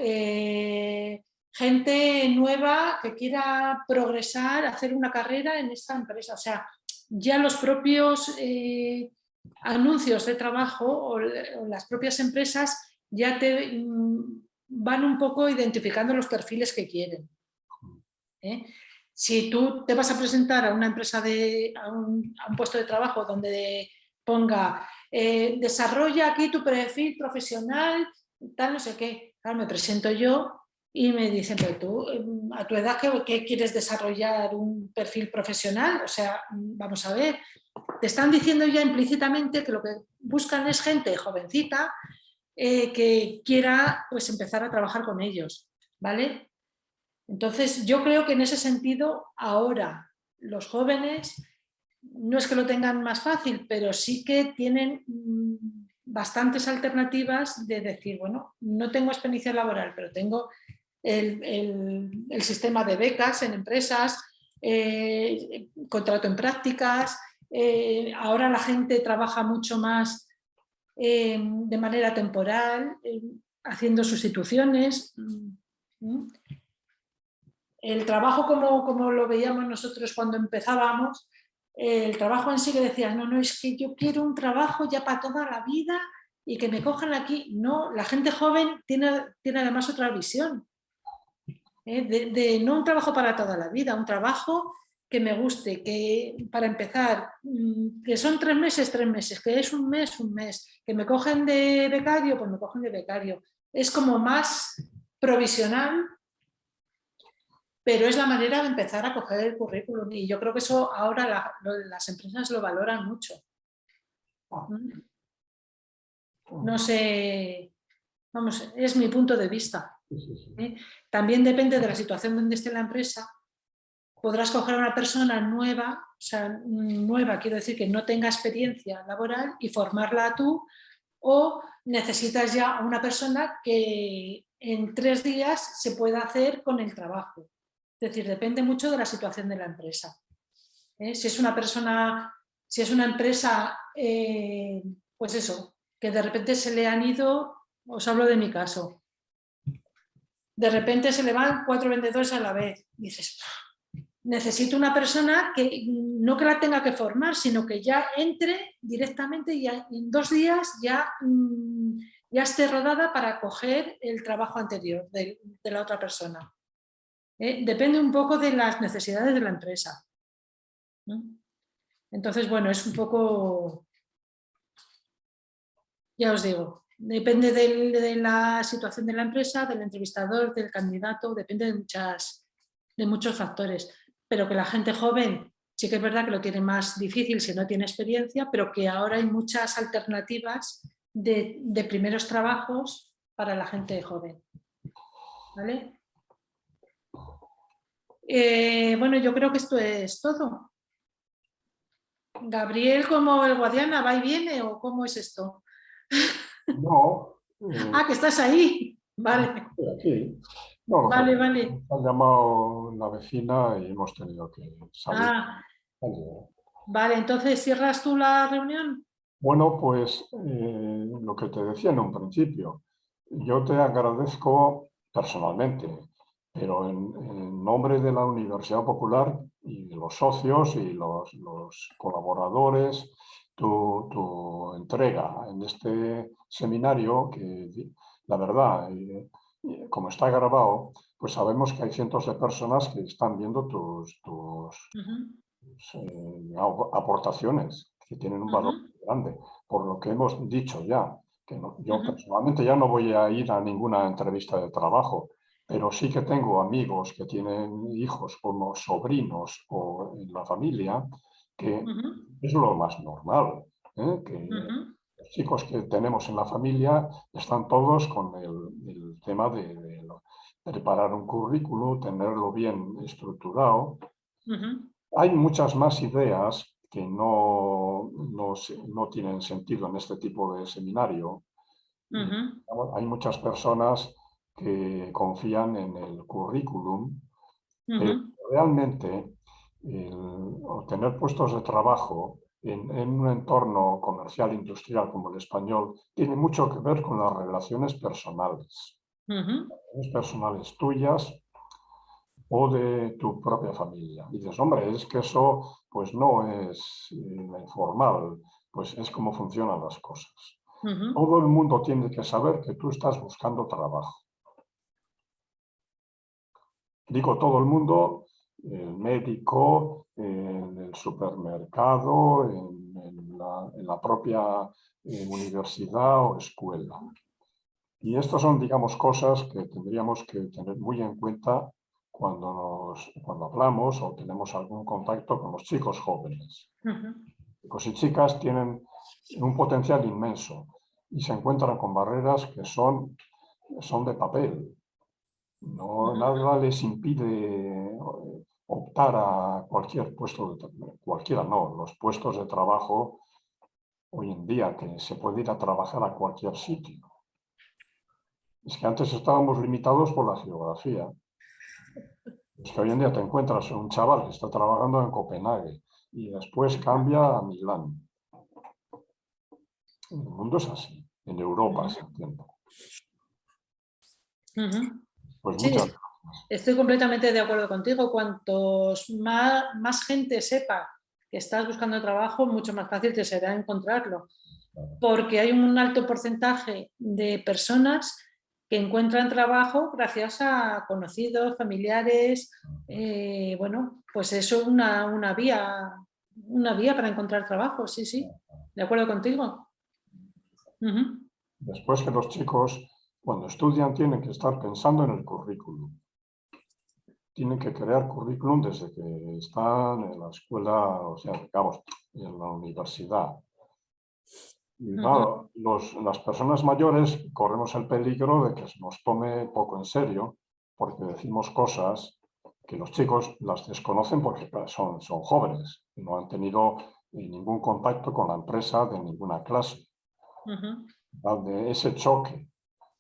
A: gente nueva que quiera progresar, hacer una carrera en esta empresa. O sea, ya los propios anuncios de trabajo o las propias empresas ya te van un poco identificando los perfiles que quieren. Si tú te vas a presentar a una empresa, a un puesto de trabajo donde ponga desarrolla aquí tu perfil profesional, tal, no sé qué, claro, me presento yo Y me dicen, pero tú, a tu edad, ¿qué quieres desarrollar un perfil profesional? O sea, vamos a ver, te están diciendo ya implícitamente que lo que buscan es gente jovencita que quiera pues empezar a trabajar con ellos, ¿vale? Entonces, yo creo que en ese sentido, ahora los jóvenes no es que lo tengan más fácil, pero sí que tienen bastantes alternativas de decir, bueno, no tengo experiencia laboral, pero tengo el sistema de becas en empresas, contrato en prácticas, ahora la gente trabaja mucho más de manera temporal, haciendo sustituciones. El trabajo como lo veíamos nosotros cuando empezábamos, el trabajo en sí que decías, no, es que yo quiero un trabajo ya para toda la vida y que me cojan aquí. No, la gente joven tiene además otra visión. De no un trabajo para toda la vida, un trabajo que me guste, que para empezar, que son 3 meses, que es un mes, que me cogen de becario, pues me cogen de becario. Es como más provisional, pero es la manera de empezar a coger el currículum y yo creo que eso ahora las empresas lo valoran mucho. No sé, vamos, es mi punto de vista. También depende de la situación donde esté la empresa. Podrás coger a una persona nueva, o sea, nueva quiero decir que no tenga experiencia laboral y formarla tú, o necesitas ya a una persona que en 3 días se pueda hacer con el trabajo. Es decir, depende mucho de la situación de la empresa. Si es una empresa, pues eso, que de repente se le han ido, os hablo de mi caso, de repente se le van 4 vendedores a la vez. Dices, necesito una persona que no que la tenga que formar, sino que ya entre directamente y en 2 días ya esté rodada para coger el trabajo anterior de la otra persona. Depende un poco de las necesidades de la empresa. Entonces, bueno, es un poco, ya os digo, depende de la situación de la empresa, del entrevistador, del candidato, depende de muchos factores. Pero que la gente joven sí que es verdad que lo tiene más difícil si no tiene experiencia, pero que ahora hay muchas alternativas de primeros trabajos para la gente joven. ¿Vale? Bueno, yo creo que esto es todo. Gabriel, ¿como el Guadiana va y viene o cómo es esto?
B: No.
A: Que estás ahí. Vale.
B: Aquí. No,
A: Vale.
B: nos ha llamado la vecina y hemos tenido que salir.
A: Vale, entonces, ¿cierras tú la reunión?
B: Bueno, pues lo que te decía en un principio, yo te agradezco personalmente, pero en nombre de la Universidad Popular y de los socios y los colaboradores, tu entrega en este seminario, que la verdad, como está grabado, pues sabemos que hay cientos de personas que están viendo tus aportaciones, que tienen un valor grande, por lo que hemos dicho ya, que yo personalmente ya no voy a ir a ninguna entrevista de trabajo, pero sí que tengo amigos que tienen hijos como sobrinos o en la familia, que es lo más normal, que los chicos que tenemos en la familia están todos con el tema de preparar un currículo, tenerlo bien estructurado. Hay muchas más ideas que no tienen sentido en este tipo de seminario. Hay muchas personas que confían en el currículum, pero realmente obtener puestos de trabajo en un entorno comercial industrial como el español tiene mucho que ver con las relaciones personales. Relaciones personales tuyas o de tu propia familia. Y dices, hombre, es que eso pues no es informal, pues es como funcionan las cosas. Todo el mundo tiene que saber que tú estás buscando trabajo. Digo todo el mundo, el médico, en el supermercado, en la propia universidad o escuela. Y estas son, digamos, cosas que tendríamos que tener muy en cuenta cuando hablamos o tenemos algún contacto con los chicos jóvenes. Chicos y chicas tienen un potencial inmenso y se encuentran con barreras que son de papel. No, nada les impide optar a cualquier puesto, cualquiera no, los puestos de trabajo hoy en día, que se puede ir a trabajar a cualquier sitio. Es que antes estábamos limitados por la geografía. Es que hoy en día te encuentras un chaval que está trabajando en Copenhague y después cambia a Milán. El mundo es así, en Europa se entiende. Pues
A: Sí,
B: muchas gracias.
A: estoy completamente de acuerdo contigo. Cuantos más gente sepa que estás buscando trabajo, mucho más fácil te será encontrarlo. Porque hay un alto porcentaje de personas que encuentran trabajo gracias a conocidos, familiares. Bueno, pues eso es una vía para encontrar trabajo, sí, sí. De acuerdo contigo.
B: Después que los chicos, cuando estudian, tienen que estar pensando en el currículum. Tienen que crear currículum desde que están en la escuela, o sea, digamos, en la universidad. Y claro, las personas mayores corremos el peligro de que se nos tome poco en serio, porque decimos cosas que los chicos las desconocen porque son jóvenes, no han tenido ningún contacto con la empresa de ninguna clase. De ese choque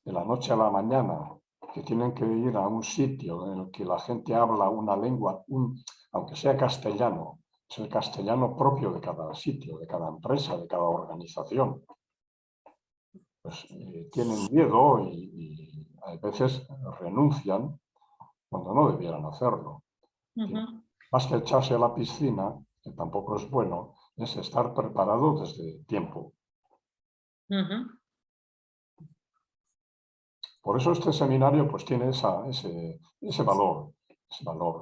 B: de la noche a la mañana, que tienen que ir a un sitio en el que la gente habla una lengua, aunque sea castellano, es el castellano propio de cada sitio, de cada empresa, de cada organización. Pues tienen miedo y a veces renuncian cuando no debieran hacerlo. Más que echarse a la piscina, que tampoco es bueno, es estar preparado desde tiempo. Por eso este seminario pues tiene ese valor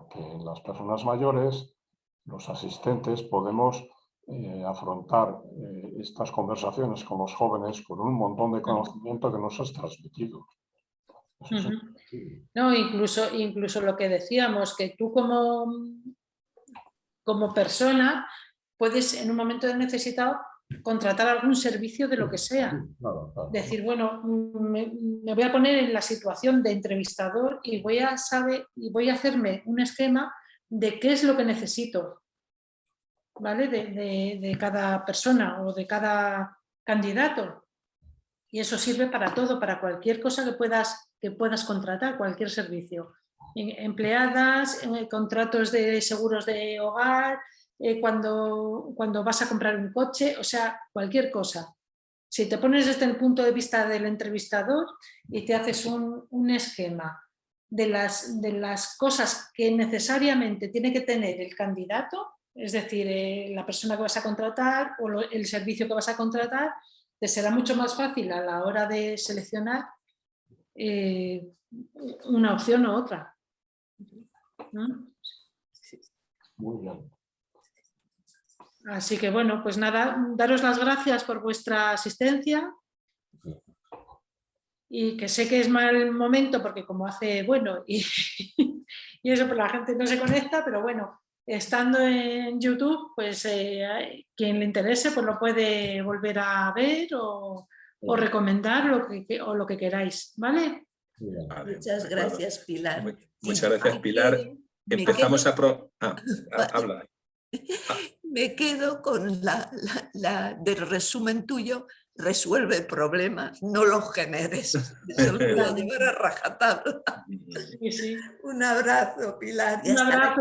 B: que las personas mayores, los asistentes, podemos afrontar estas conversaciones con los jóvenes con un montón de conocimiento que nos has transmitido.
A: No, incluso lo que decíamos, que tú como persona puedes en un momento necesitado contratar algún servicio de lo que sea.
B: Claro.
A: Decir, bueno, me voy a poner en la situación de entrevistador y voy a hacerme un esquema de qué es lo que necesito, ¿vale? De cada persona o de cada candidato. Y eso sirve para todo, para cualquier cosa que puedas contratar, cualquier servicio. Empleadas, contratos de seguros de hogar, cuando vas a comprar un coche, o sea, cualquier cosa. Si te pones desde el punto de vista del entrevistador y te haces un esquema de las cosas que necesariamente tiene que tener el candidato, es decir, la persona que vas a contratar o el servicio que vas a contratar, te será mucho más fácil a la hora de seleccionar una opción u otra.
B: Muy bien.
A: Así que bueno, pues nada, daros las gracias por vuestra asistencia y que sé que es mal momento porque como hace bueno y eso pues la gente no se conecta, pero bueno, estando en YouTube, pues quien le interese pues lo puede volver a ver o recomendar lo que queráis, ¿vale?
C: Muchas gracias, Pilar.
D: Muchas gracias, Pilar. Empezamos a... habla.
C: Me quedo con del resumen tuyo: resuelve problemas, no los generes. Eso lo voy a llevar a rajatabla.
A: Sí.
C: Un abrazo, Pilar.
A: Un abrazo.